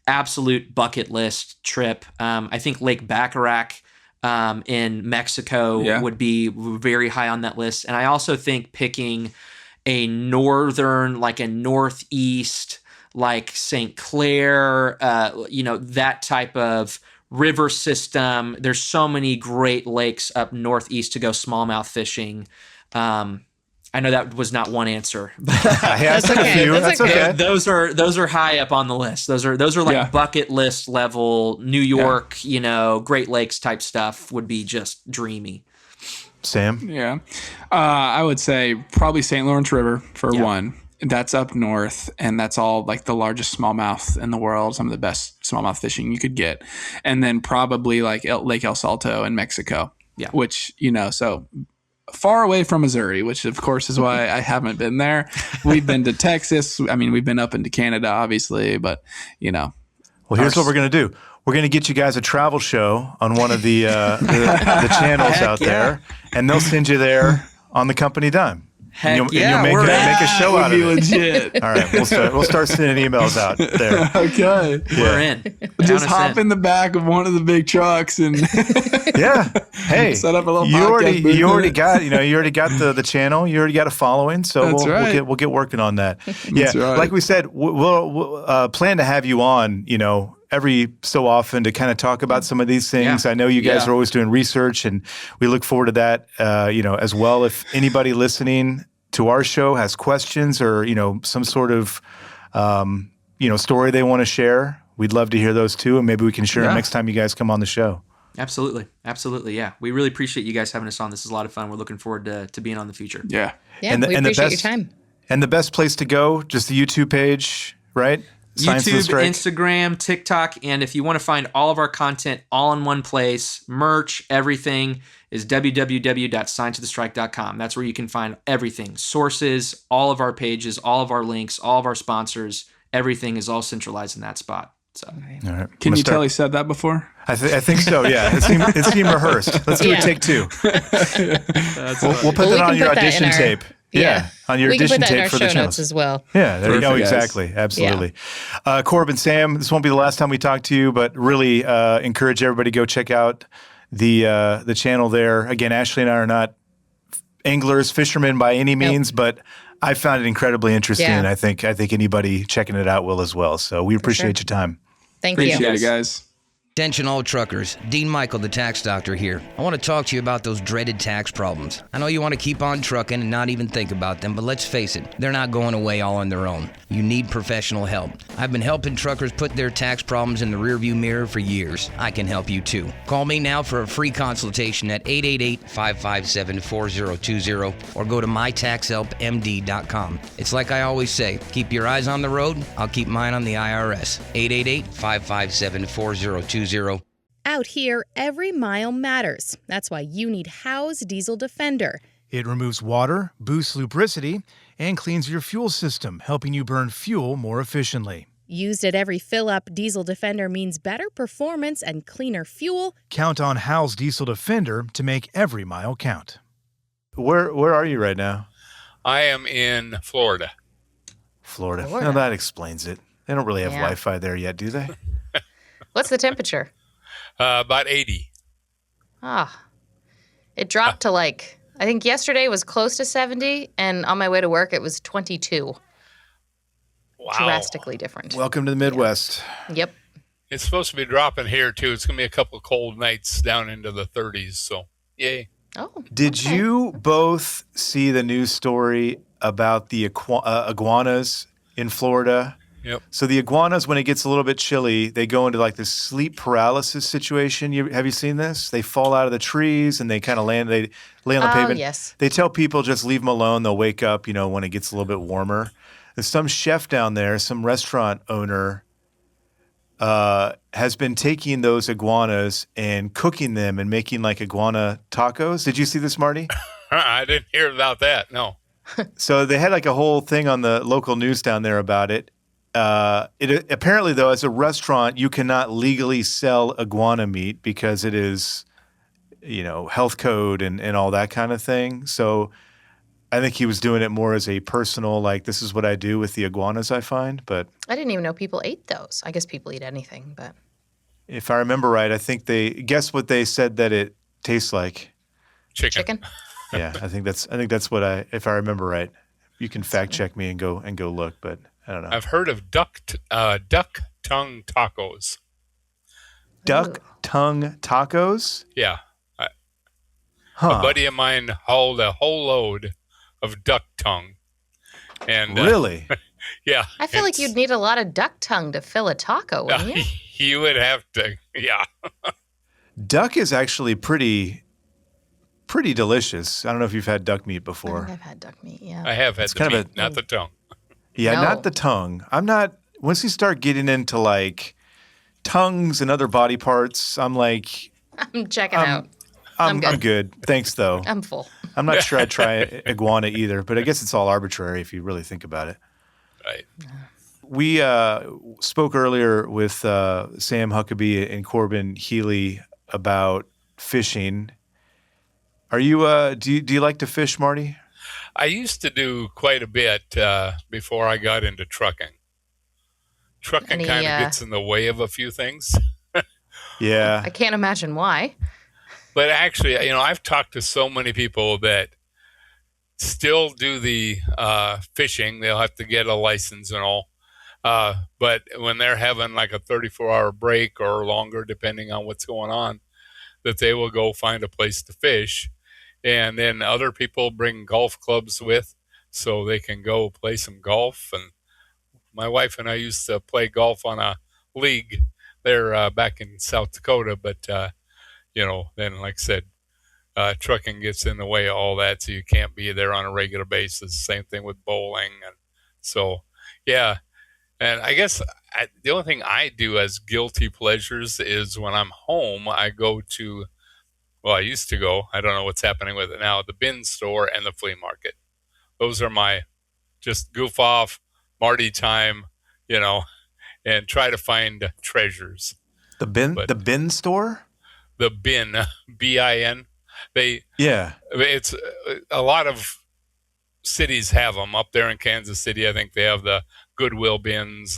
Speaker 2: absolute bucket list trip. I think Lake Bacharach in Mexico would be very high on that list. And I also think picking a northeast, like St. Clair, that type of river system. There's so many great lakes up northeast to go smallmouth fishing. I know that was not one answer, but
Speaker 4: that's okay. That's okay.
Speaker 2: Those are high up on the list. Those are like bucket list level New York, Great Lakes type stuff would be just dreamy.
Speaker 4: Sam?
Speaker 1: Yeah. I would say probably St. Lawrence River for one. That's up north, and that's all like the largest smallmouth in the world, some of the best smallmouth fishing you could get. And then probably like Lake El Salto in Mexico, which, so far away from Missouri, which of course is why I haven't been there. We've been to Texas. I mean, we've been up into Canada, obviously, but,
Speaker 4: Well, here's what we're going to do. We're going to get you guys a travel show on one of the channels out there, and they'll send you there on the company dime.
Speaker 2: Heck
Speaker 4: and you'll make a show out of it.
Speaker 1: Legit.
Speaker 4: All right, we'll start sending emails out there.
Speaker 1: Okay,
Speaker 2: we're in.
Speaker 1: Just hop in the back of one of the big trucks and
Speaker 4: hey,
Speaker 1: set up a little.
Speaker 4: You already got the channel. You already got a following, so we'll get working on that. Yeah, like we said, we'll plan to have you on. Every so often to kind of talk about some of these things. I know you guys are always doing research, and we look forward to that, as well. If anybody listening to our show has questions or, some sort of, story they want to share, we'd love to hear those too. And maybe we can share them next time you guys come on the show.
Speaker 2: Absolutely. Yeah. We really appreciate you guys having us on. This is a lot of fun. We're looking forward to being on the future.
Speaker 3: Yeah. We appreciate your time.
Speaker 4: And the best place to go, just the YouTube page, right?
Speaker 2: YouTube, Instagram, TikTok, and if you want to find all of our content all in one place, merch, everything, is www.scienceofthestrike.com. That's where you can find everything. Sources, all of our pages, all of our links, all of our sponsors, everything is all centralized in that spot. So,
Speaker 4: all right.
Speaker 1: Can you tell he said that before?
Speaker 4: I think so, yeah. It seemed rehearsed. Let's do a take two. We'll put that on your audition tape. Yeah, on your audition tape for the channels
Speaker 3: notes as well.
Speaker 4: Yeah, there you go. Exactly, absolutely. Yeah. Corbin, Sam, this won't be the last time we talk to you, but really encourage everybody to go check out the channel there. Again, Ashley and I are not anglers, fishermen by any means, but I found it incredibly interesting,
Speaker 3: Yeah.
Speaker 4: and I think anybody checking it out will as well. So we appreciate your time.
Speaker 3: Thank
Speaker 1: Appreciate
Speaker 3: you.
Speaker 1: it, guys.
Speaker 7: Attention all truckers, Dean Michael, the tax doctor here. I want to talk to you about those dreaded tax problems. I know you want to keep on trucking and not even think about them, but let's face it, they're not going away all on their own. You need professional help. I've been helping truckers put their tax problems in the rearview mirror for years. I can help you too. Call me now for a free consultation at 888-557-4020 or go to mytaxhelpmd.com. It's like I always say, keep your eyes on the road, I'll keep mine on the IRS. 888-557-4020.
Speaker 5: Out here, every mile matters. That's why you need Howe's Diesel Defender.
Speaker 8: It removes water, boosts lubricity, and cleans your fuel system, helping you burn fuel more efficiently.
Speaker 5: Used at every fill-up, Diesel Defender means better performance and cleaner fuel.
Speaker 8: Count on Howe's Diesel Defender to make every mile count.
Speaker 4: Where are you right now?
Speaker 9: I am in Florida.
Speaker 4: Florida. Now that explains it. They don't really have
Speaker 3: Yeah.
Speaker 4: Wi-Fi there yet, do they?
Speaker 3: What's the temperature?
Speaker 9: About 80.
Speaker 3: It dropped to I think yesterday was close to 70, and on my way to work it was 22.
Speaker 9: Wow.
Speaker 3: Drastically different.
Speaker 4: Welcome to the Midwest.
Speaker 3: Yep.
Speaker 9: It's supposed to be dropping here, too. It's going to be a couple of cold nights down into the 30s, so yay.
Speaker 3: Oh.
Speaker 4: Did you both see the news story about the iguanas in Florida?
Speaker 9: Yep.
Speaker 4: So the iguanas, when it gets a little bit chilly, they go into this sleep paralysis situation. Have you seen this? They fall out of the trees and they kind of land. They lay on the pavement.
Speaker 3: Yes.
Speaker 4: They tell people just leave them alone. They'll wake up, when it gets a little bit warmer. And some chef down there, some restaurant owner, has been taking those iguanas and cooking them and making iguana tacos. Did you see this, Marty?
Speaker 9: I didn't hear about that, no.
Speaker 4: So they had a whole thing on the local news down there about it. Apparently, though, as a restaurant, you cannot legally sell iguana meat because it is, health code and all that kind of thing. So I think he was doing it more as a personal, this is what I do with the iguanas, I find. But
Speaker 3: I didn't even know people ate those. I guess people eat anything, but
Speaker 4: if I remember right, I think guess what they said that it tastes like?
Speaker 9: Chicken.
Speaker 4: Yeah, I think that's what if I remember right. You can fact check me and go look, but I don't know.
Speaker 9: I've heard of duck tongue tacos.
Speaker 4: Duck tongue tacos?
Speaker 9: Yeah. A
Speaker 4: Huh.
Speaker 9: buddy of mine hauled a whole load of duck tongue. And
Speaker 4: Really?
Speaker 9: yeah.
Speaker 3: I feel like you'd need a lot of duck tongue to fill a taco, wouldn't you?
Speaker 9: You would have to, yeah.
Speaker 4: Duck is actually pretty delicious. I don't know if you've had duck meat
Speaker 3: I
Speaker 4: before.
Speaker 3: think I've had duck meat, yeah.
Speaker 9: I have had
Speaker 4: It's
Speaker 9: the
Speaker 4: kind of
Speaker 9: meat, not the tongue.
Speaker 4: Yeah,
Speaker 3: No.
Speaker 4: not the tongue. I'm not. Once you start getting into tongues and other body parts, I'm like,
Speaker 3: I'm checking out.
Speaker 4: I'm
Speaker 3: good.
Speaker 4: good. Thanks, though.
Speaker 3: I'm full.
Speaker 4: I'm not sure I'd try iguana either, but I guess it's all arbitrary if you really think about it.
Speaker 9: Right.
Speaker 4: We spoke earlier with Sam Huckabee and Corbin Healy about fishing. Are you? Do you like to fish, Marty?
Speaker 9: I used to do quite a bit before I got into trucking. Trucking
Speaker 3: Any,
Speaker 9: kind of gets in the way of a few things.
Speaker 4: Yeah.
Speaker 3: I can't imagine why.
Speaker 9: But actually, I've talked to so many people that still do the fishing. They'll have to get a license and all. But when they're having a 34-hour break or longer, depending on what's going on, that they will go find a place to fish. And then other people bring golf clubs with so they can go play some golf. And my wife and I used to play golf on a league there back in South Dakota. But, then like I said, trucking gets in the way of all that, so you can't be there on a regular basis. Same thing with bowling. And so, yeah. And I guess the only thing I do as guilty pleasures is when I'm home, I go to, I used to go, I don't know what's happening with it now, the bin store and the flea market. Those are my just goof off, Marty time, and try to find treasures.
Speaker 4: The bin store?
Speaker 9: The bin, BIN.
Speaker 4: Yeah.
Speaker 9: It's a lot of cities have them. Up there in Kansas City, I think they have the Goodwill bins,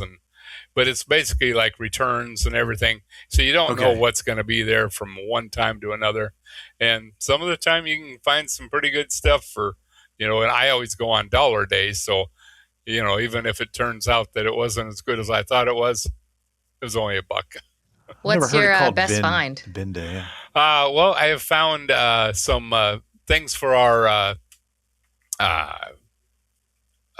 Speaker 9: but it's basically like returns and everything. So you don't know what's going to be there from one time to another. And some of the time you can find some pretty good stuff for, and I always go on dollar days. So, even if it turns out that it wasn't as good as I thought it was only $1.
Speaker 3: What's your best find?
Speaker 4: Bin Day, yeah.
Speaker 9: Well, I have found some things for our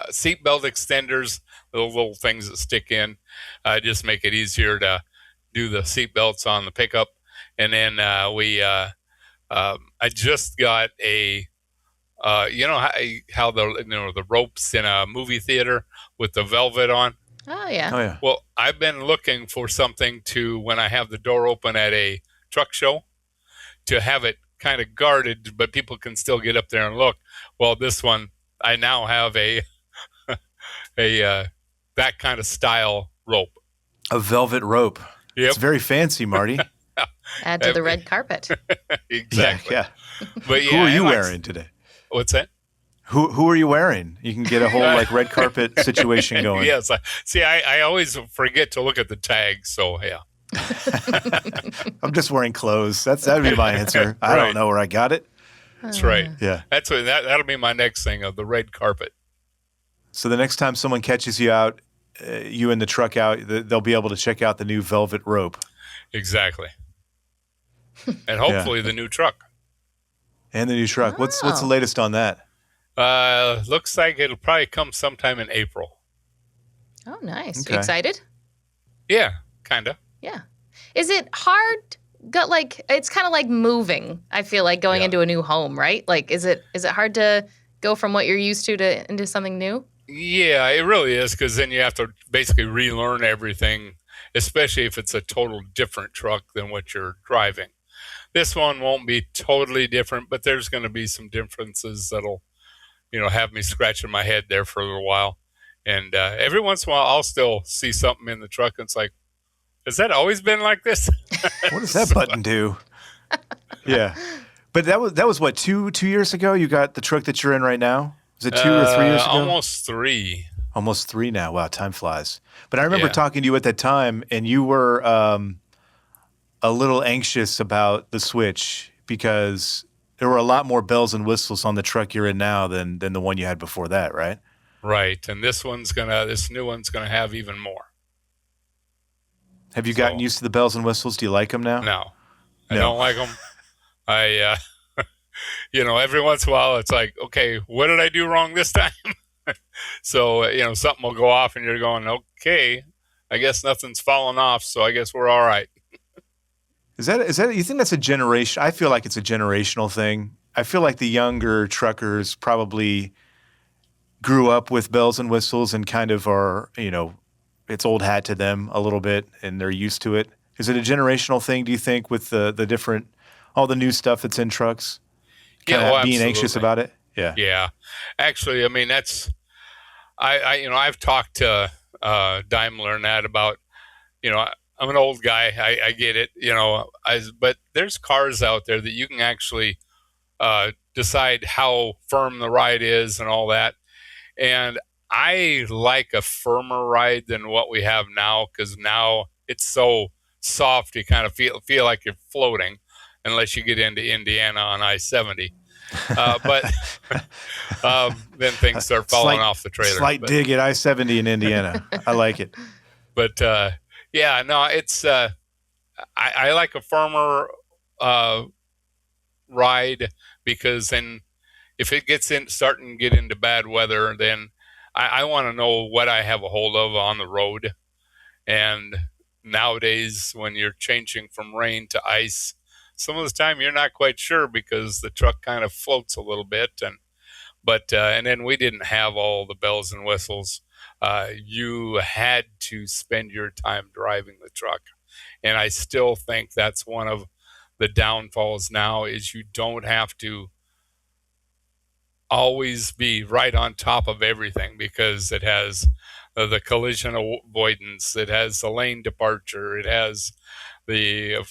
Speaker 9: seatbelt extenders, little things that stick in, just make it easier to do the seatbelts on the pickup. And then I just got a, how the ropes in a movie theater with the velvet on.
Speaker 3: Oh yeah.
Speaker 4: Oh yeah.
Speaker 9: Well, I've been looking for something to, when I have the door open at a truck show, to have it kind of guarded, but people can still get up there and look. Well, this one, I now have a that kind of style rope.
Speaker 4: A velvet rope.
Speaker 9: Yep.
Speaker 4: It's very fancy, Marty.
Speaker 3: Add to the red carpet.
Speaker 9: Exactly.
Speaker 4: Yeah.
Speaker 9: But
Speaker 4: who are you wearing today?
Speaker 9: What's that?
Speaker 4: Who are you wearing? You can get a whole red carpet situation going.
Speaker 9: Yes. I always forget to look at the tag. So yeah.
Speaker 4: I'm just wearing clothes. That'd be my answer. I don't know where I got it.
Speaker 9: That's right.
Speaker 4: Yeah.
Speaker 9: That'll be my next thing, of the red carpet.
Speaker 4: So the next time someone catches you out, you and the truck out, they'll be able to check out the new velvet rope.
Speaker 9: Exactly. And hopefully the new truck.
Speaker 4: And the new truck. What's the latest on that?
Speaker 9: Looks like it'll probably come sometime in April.
Speaker 3: Oh, nice.
Speaker 4: Okay.
Speaker 3: You excited?
Speaker 9: Yeah, kind of.
Speaker 3: Yeah. Is it hard? It's kind of like moving. I feel like going into a new home, right? Like, is it hard to go from what you're used to into something new?
Speaker 9: Yeah, it really is, because then you have to basically relearn everything, especially if it's a total different truck than what you're driving. This one won't be totally different, but there's going to be some differences that'll, have me scratching my head there for a little while. And every once in a while, I'll still see something in the truck, and it's like, has that always been like this?
Speaker 4: What does that button do? Yeah. But that was what, 2 years ago? You got the truck that you're in right now? Was it 2 or 3 years ago?
Speaker 9: Almost 3.
Speaker 4: Almost 3 now. Wow, time flies. But I remember talking to you at that time, and you were a little anxious about the switch because there were a lot more bells and whistles on the truck you're in now than the one you had before that, right?
Speaker 9: Right. And this new one's gonna have even more.
Speaker 4: Have you gotten used to the bells and whistles? Do you like them now?
Speaker 9: No. I don't like them. I, every once in a while, it's like, okay, what did I do wrong this time? So, something will go off and you're going, okay, I guess nothing's fallen off, so I guess we're all right.
Speaker 4: Is that, you think that's a generation? I feel like it's a generational thing. I feel like the younger truckers probably grew up with bells and whistles and kind of are, it's old hat to them a little bit and they're used to it. Is it a generational thing, do you think, with the different, all the new stuff that's in trucks? Being anxious about it? Yeah.
Speaker 9: Yeah. Actually, I mean, I've talked to Daimler and that about, I'm an old guy. I get it, but there's cars out there that you can actually decide how firm the ride is and all that. And I like a firmer ride than what we have now, because now it's so soft you kind of feel like you're floating, unless you get into Indiana on I-70. But then things start falling off the trailer.
Speaker 4: Slight dig at I-70 in Indiana. I like it.
Speaker 9: But it's I like a firmer ride, because then if it gets starting to get into bad weather, then I want to know what I have a hold of on the road. And nowadays, when you're changing from rain to ice, some of the time you're not quite sure, because the truck kind of floats a little bit. And then we didn't have all the bells and whistles. You had to spend your time driving the truck. And I still think that's one of the downfalls now, is you don't have to always be right on top of everything, because it has the collision avoidance, it has the lane departure, it has the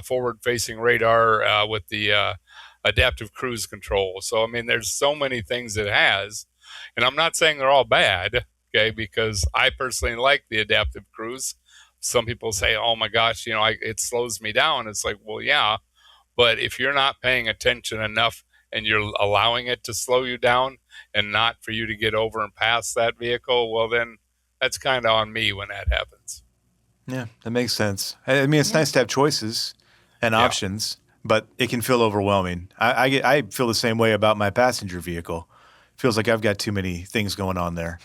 Speaker 9: forward-facing radar with the adaptive cruise control. So, I mean, there's so many things it has, and I'm not saying they're all bad, okay, because I personally like the adaptive cruise. Some people say, oh my gosh, it slows me down. It's like, well, yeah, but if you're not paying attention enough and you're allowing it to slow you down, and not for you to get over and pass that vehicle, well, then that's kind of on me when that happens.
Speaker 4: Yeah, that makes sense. I mean, it's nice to have choices and options, but it can feel overwhelming. I feel the same way about my passenger vehicle. Feels like I've got too many things going on there.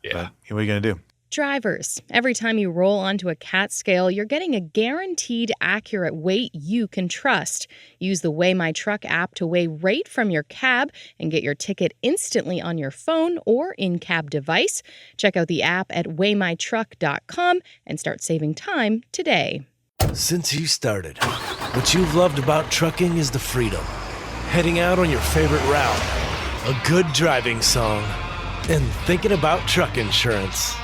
Speaker 9: Yeah.
Speaker 4: But what are you going to do?
Speaker 5: Drivers, every time you roll onto a CAT scale, you're getting a guaranteed accurate weight you can trust. Use the Weigh My Truck app to weigh rate from your cab and get your ticket instantly on your phone or in-cab device. Check out the app at weightmytruck.com and start saving time today.
Speaker 10: Since you started, what you've loved about trucking is the freedom. Heading out on your favorite route, a good driving song, and thinking about truck insurance.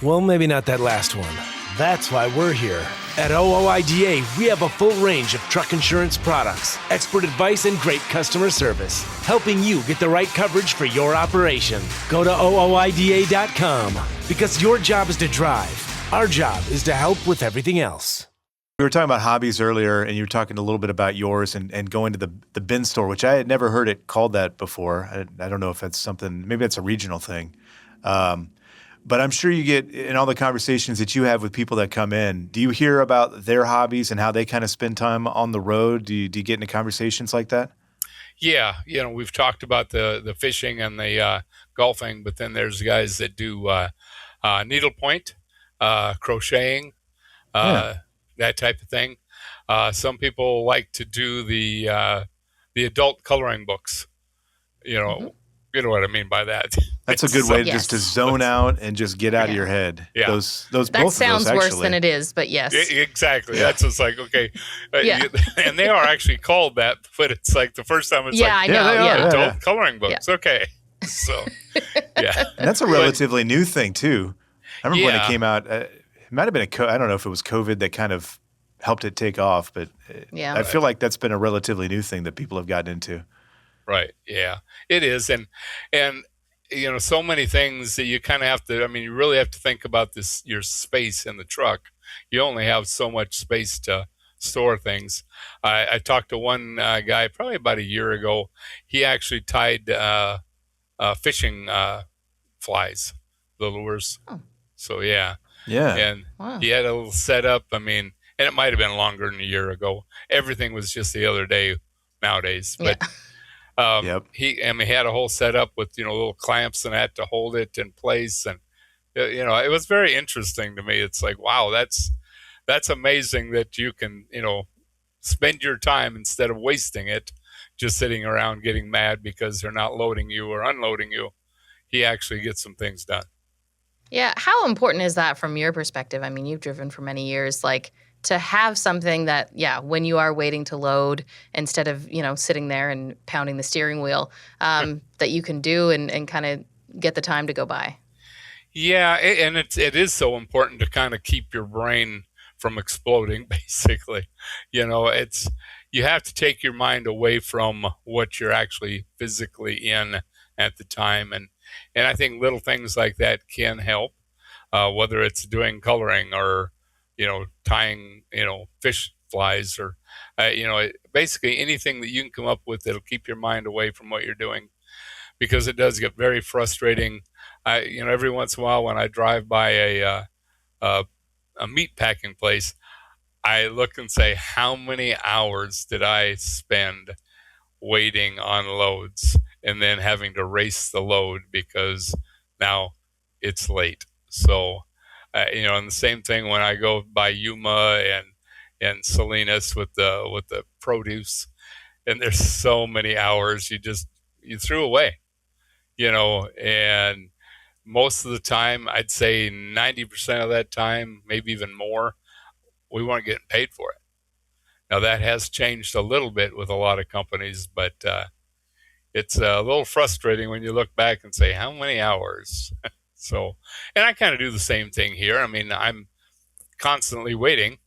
Speaker 10: Well, maybe not that last one. That's why we're here. At OOIDA, we have a full range of truck insurance products, expert advice, and great customer service, helping you get the right coverage for your operation. Go to OOIDA.com, because your job is to drive. Our job is to help with everything else.
Speaker 4: We were talking about hobbies earlier, and you were talking a little bit about yours and going to the bin store, which I had never heard it called that before. I don't know if that's something, maybe that's a regional thing. But I'm sure you get, in all the conversations that you have with people that come in, do you hear about their hobbies and how they kind of spend time on the road? Do you get into conversations like that?
Speaker 9: Yeah. We've talked about the fishing and the golfing, but then there's guys that do needlepoint, crocheting, that type of thing. Some people like to do the adult coloring books. You know what I mean by that.
Speaker 4: That's a good way just to zone out and just get out of your head.
Speaker 9: Yeah.
Speaker 4: Those
Speaker 3: that
Speaker 4: both
Speaker 3: sounds
Speaker 4: of those,
Speaker 3: worse than it is, but yes.
Speaker 9: Exactly. That's just like, okay. And they are actually called that, but it's like the first time it's
Speaker 3: I know.
Speaker 9: adult coloring books. Okay. So, yeah.
Speaker 4: And that's a relatively new thing, too. I remember when it came out, it might have been I don't know if it was COVID that kind of helped it take off, but I feel like that's been a relatively new thing that people have gotten into.
Speaker 9: Right. Yeah, it is. And so many things that you kind of have to, you really have to think about your space in the truck. You only have so much space to store things. I talked to one guy probably about a year ago. He actually tied fishing flies, the lures. Oh. So, yeah. And he had a little setup. And it might have been longer than a year ago. Everything was just the other day nowadays. But he had a whole setup with little clamps and that to hold it in place, and it was very interesting to me. It's like, wow, that's amazing that you can spend your time instead of wasting it just sitting around getting mad because they're not loading you or unloading you. He actually gets some things done.
Speaker 3: Yeah, how important is that from your perspective? You've driven for many years, to have something that, when you are waiting to load, instead of, sitting there and pounding the steering wheel, that you can do and kind of get the time to go by.
Speaker 9: Yeah, and it is so important to kind of keep your brain from exploding, basically. You have to take your mind away from what you're actually physically in at the time. And I think little things like that can help, whether it's doing coloring or tying, fish flies or, basically anything that you can come up with that'll keep your mind away from what you're doing, because it does get very frustrating. Every once in a while when I drive by a meat packing place, I look and say, how many hours did I spend waiting on loads and then having to race the load because now it's late. So, and the same thing when I go by Yuma and Salinas with the produce, and there's so many hours you threw away, and most of the time, I'd say 90% of that time, maybe even more, we weren't getting paid for it. Now that has changed a little bit with a lot of companies, but it's a little frustrating when you look back and say, how many hours? So, and I kind of do the same thing here. I'm constantly waiting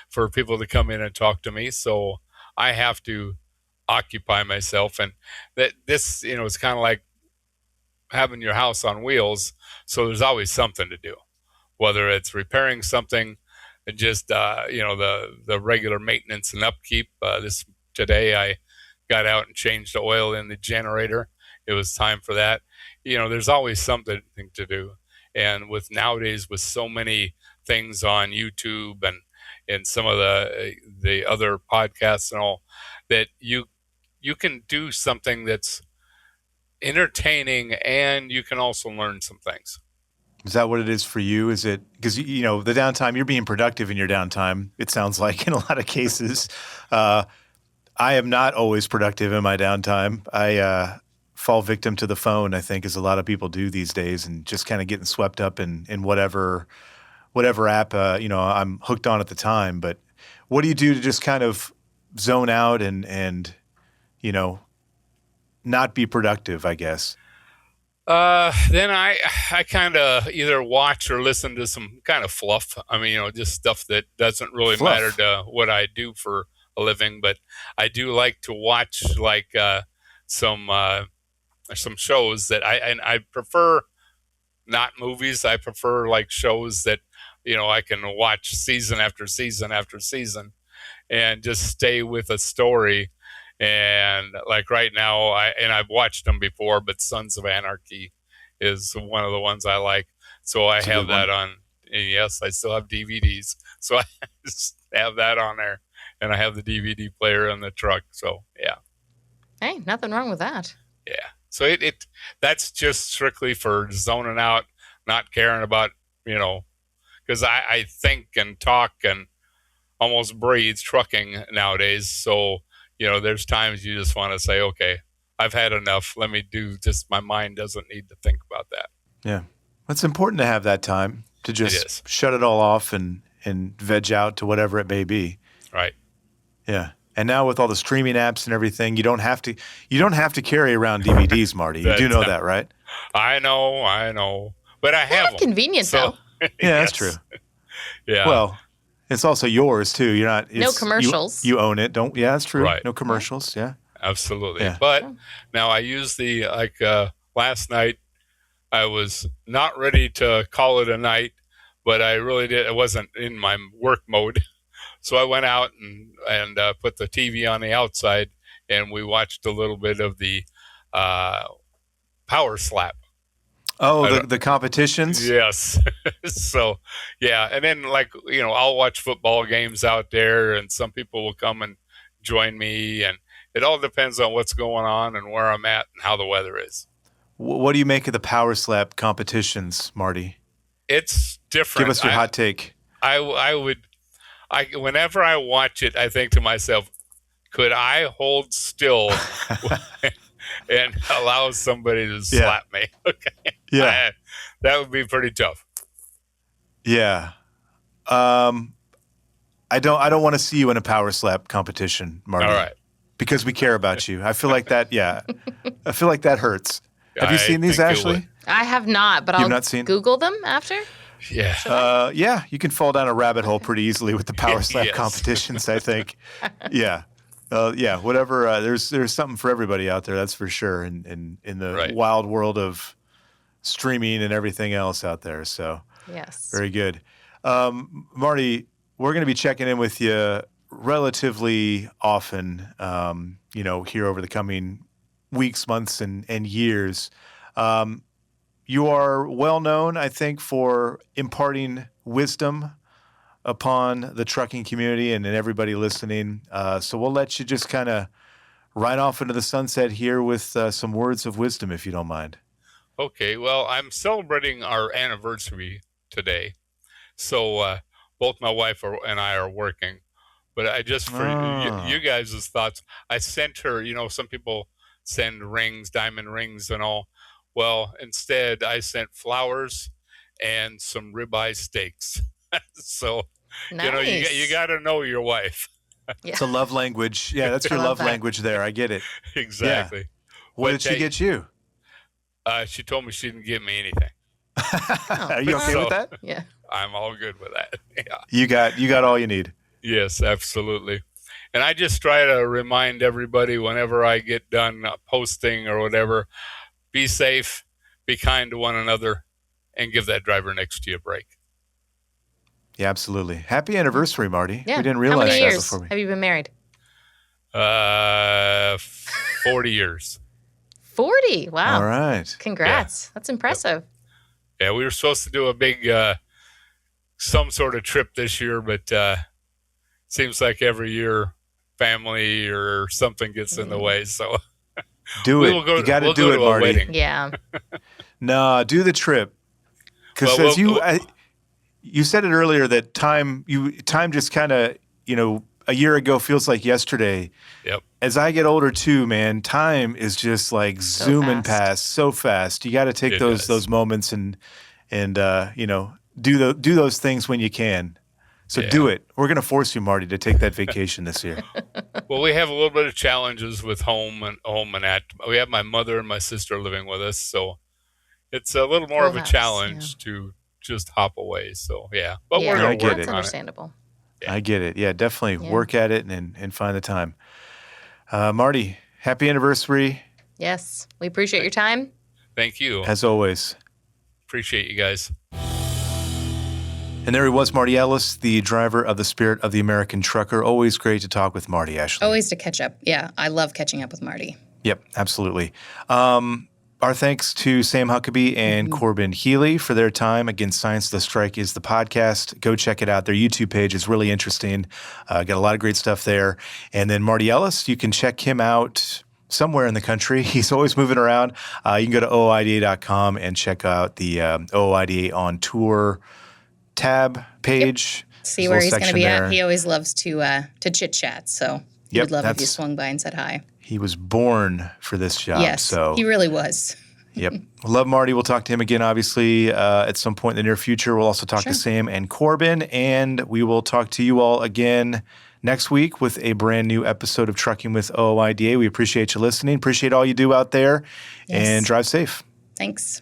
Speaker 9: for people to come in and talk to me. So I have to occupy myself. And this, is kind of like having your house on wheels. So there's always something to do, whether it's repairing something and just, the regular maintenance and upkeep. Today I got out and changed the oil in the generator, it was time for that. There's always something to do. And with nowadays, with so many things on YouTube and some of the other podcasts and all, that you can do something that's entertaining, and you can also learn some things.
Speaker 4: Is that what it is for you? Is it because the downtime, you're being productive in your downtime? It sounds like in a lot of cases. I am not always productive in my downtime. I fall victim to the phone, I think, as a lot of people do these days, and just kind of getting swept up in whatever app I'm hooked on at the time. But what do you do to just kind of zone out and not be productive, I guess?
Speaker 9: Then I kind of either watch or listen to some kind of fluff. I mean, just stuff that doesn't really matter to what I do for a living. But I do like to watch some shows that I prefer, not movies. I prefer like shows that I can watch season after season after season, and just stay with a story. And like right now, I've watched them before, but Sons of Anarchy is one of the ones I like. So I have that on. And yes, I still have DVDs, so I just have that on there, and I have the DVD player in the truck. So yeah.
Speaker 3: Hey, nothing wrong with that.
Speaker 9: Yeah. So that's just strictly for zoning out, not caring about because I think and talk and almost breathe trucking nowadays. So. There's times you just want to say, okay, I've had enough. Let me do just, my mind doesn't need to think about that.
Speaker 4: Yeah. It's important to have that time to just shut it all off and veg out to whatever it may be.
Speaker 9: Right.
Speaker 4: Yeah. And now with all the streaming apps and everything, you don't have to carry around DVDs, Marty. You do know that, right?
Speaker 9: I know. But I have them.
Speaker 3: Convenient, though.
Speaker 4: Yeah, that's true.
Speaker 9: Yeah.
Speaker 4: Well, it's also yours too. You're not.
Speaker 3: No commercials.
Speaker 4: You own it. Don't. Yeah, that's true.
Speaker 9: Right.
Speaker 4: No commercials. Yeah.
Speaker 9: Absolutely.
Speaker 4: Yeah.
Speaker 9: But now I use the last night. I was not ready to call it a night, but I really did. I wasn't in my work mode, so I went out and put the TV on the outside, and we watched a little bit of the Power Slap.
Speaker 4: Oh, the competitions?
Speaker 9: Yes. So, yeah. And then, I'll watch football games out there, and some people will come and join me. And it all depends on what's going on and where I'm at and how the weather is.
Speaker 4: What do you make of the Power Slap competitions, Marty?
Speaker 9: It's different.
Speaker 4: Give us your hot take.
Speaker 9: Whenever I watch it, I think to myself, could I hold still and allow somebody to slap me? Okay.
Speaker 4: Yeah.
Speaker 9: That would be pretty tough.
Speaker 4: Yeah. I don't want to see you in a Power Slap competition, Marty.
Speaker 9: All right.
Speaker 4: Because we care about you. I feel like that, I feel like that hurts. Have you seen these, Ashley?
Speaker 3: I have not, but I'll Google them after.
Speaker 9: Yeah.
Speaker 4: Yeah, you can fall down a rabbit hole pretty easily with the Power Slap competitions, I think. Yeah. Whatever. There's something for everybody out there, that's for sure, in the wild world of streaming and everything else out there. So
Speaker 3: yes,
Speaker 4: very good. Marty, we're going to be checking in with you relatively often, here over the coming weeks, months, and years. You are well known, I think, for imparting wisdom upon the trucking community and everybody listening. So we'll let you just kind of ride off into the sunset here with some words of wisdom, if you don't mind.
Speaker 9: Okay. Well, I'm celebrating our anniversary today. So both my wife and I are working. But I just, for you guys' thoughts, I sent her, some people send rings, diamond rings and all. Well, instead, I sent flowers and some ribeye steaks. So,
Speaker 3: nice.
Speaker 9: you got to know your wife.
Speaker 4: It's a love language. Yeah, that's your love language there. I get it.
Speaker 9: Exactly.
Speaker 4: Yeah. What did she get you?
Speaker 9: She told me she didn't get me anything.
Speaker 4: Are you okay with that?
Speaker 3: Yeah.
Speaker 9: I'm all good with that. Yeah.
Speaker 4: You got all you need.
Speaker 9: Yes, absolutely. And I just try to remind everybody whenever I get done posting or whatever, be safe, be kind to one another, and give that driver next to you a break.
Speaker 4: Yeah, absolutely. Happy anniversary, Marty.
Speaker 3: Yeah.
Speaker 4: We didn't realize
Speaker 3: that
Speaker 4: years
Speaker 3: have you been married?
Speaker 9: 40 years.
Speaker 3: 40. Wow.
Speaker 4: All right.
Speaker 3: Congrats. That's impressive.
Speaker 9: Yeah, we were supposed to do a big, some sort of trip this year, but seems like every year family or something gets in the way. So
Speaker 4: do it. You got to do it, Marty.
Speaker 3: Yeah.
Speaker 4: No, do the trip. Because you said it earlier that time just kind of, a year ago feels like yesterday.
Speaker 9: Yep.
Speaker 4: As I get older too, man, time is just like zooming past so fast. You got to take those moments and do those things when you can. So do it. We're going to force you, Marty, to take that vacation this year.
Speaker 9: Well, we have a little bit of challenges with home and we have my mother and my sister living with us, so it's a little more of a challenge to just hop away. So but we're going to work on it.
Speaker 3: That's understandable.
Speaker 4: I get it. Yeah, definitely work at it and find the time. Marty, happy anniversary.
Speaker 3: Yes, we appreciate your time.
Speaker 9: Thank you.
Speaker 4: As always.
Speaker 9: Appreciate you guys.
Speaker 4: And there he was, Marty Ellis, the driver of the Spirit of the American Trucker. Always great to talk with Marty, Ashley.
Speaker 3: Always to catch up. Yeah, I love catching up with Marty.
Speaker 4: Yep, absolutely. Our thanks to Sam Huckabee and Corbin Healy for their time. Again, Science the Strike is the podcast. Go check it out. Their YouTube page is really interesting. Got a lot of great stuff there. And then Marty Ellis, you can check him out somewhere in the country. He's always moving around. You can go to OOIDA.com and check out the OOIDA on Tour tab page.
Speaker 3: Yep. See where he's going to be at. He always loves to chit-chat, so he would love if you swung by and said hi.
Speaker 4: He was born for this job.
Speaker 3: Yes, he really was.
Speaker 4: Yep. Love Marty. We'll talk to him again, obviously, at some point in the near future. We'll also talk to Sam and Corbin, and we will talk to you all again next week with a brand new episode of Trucking with OOIDA. We appreciate you listening. Appreciate all you do out there, and drive safe.
Speaker 3: Thanks.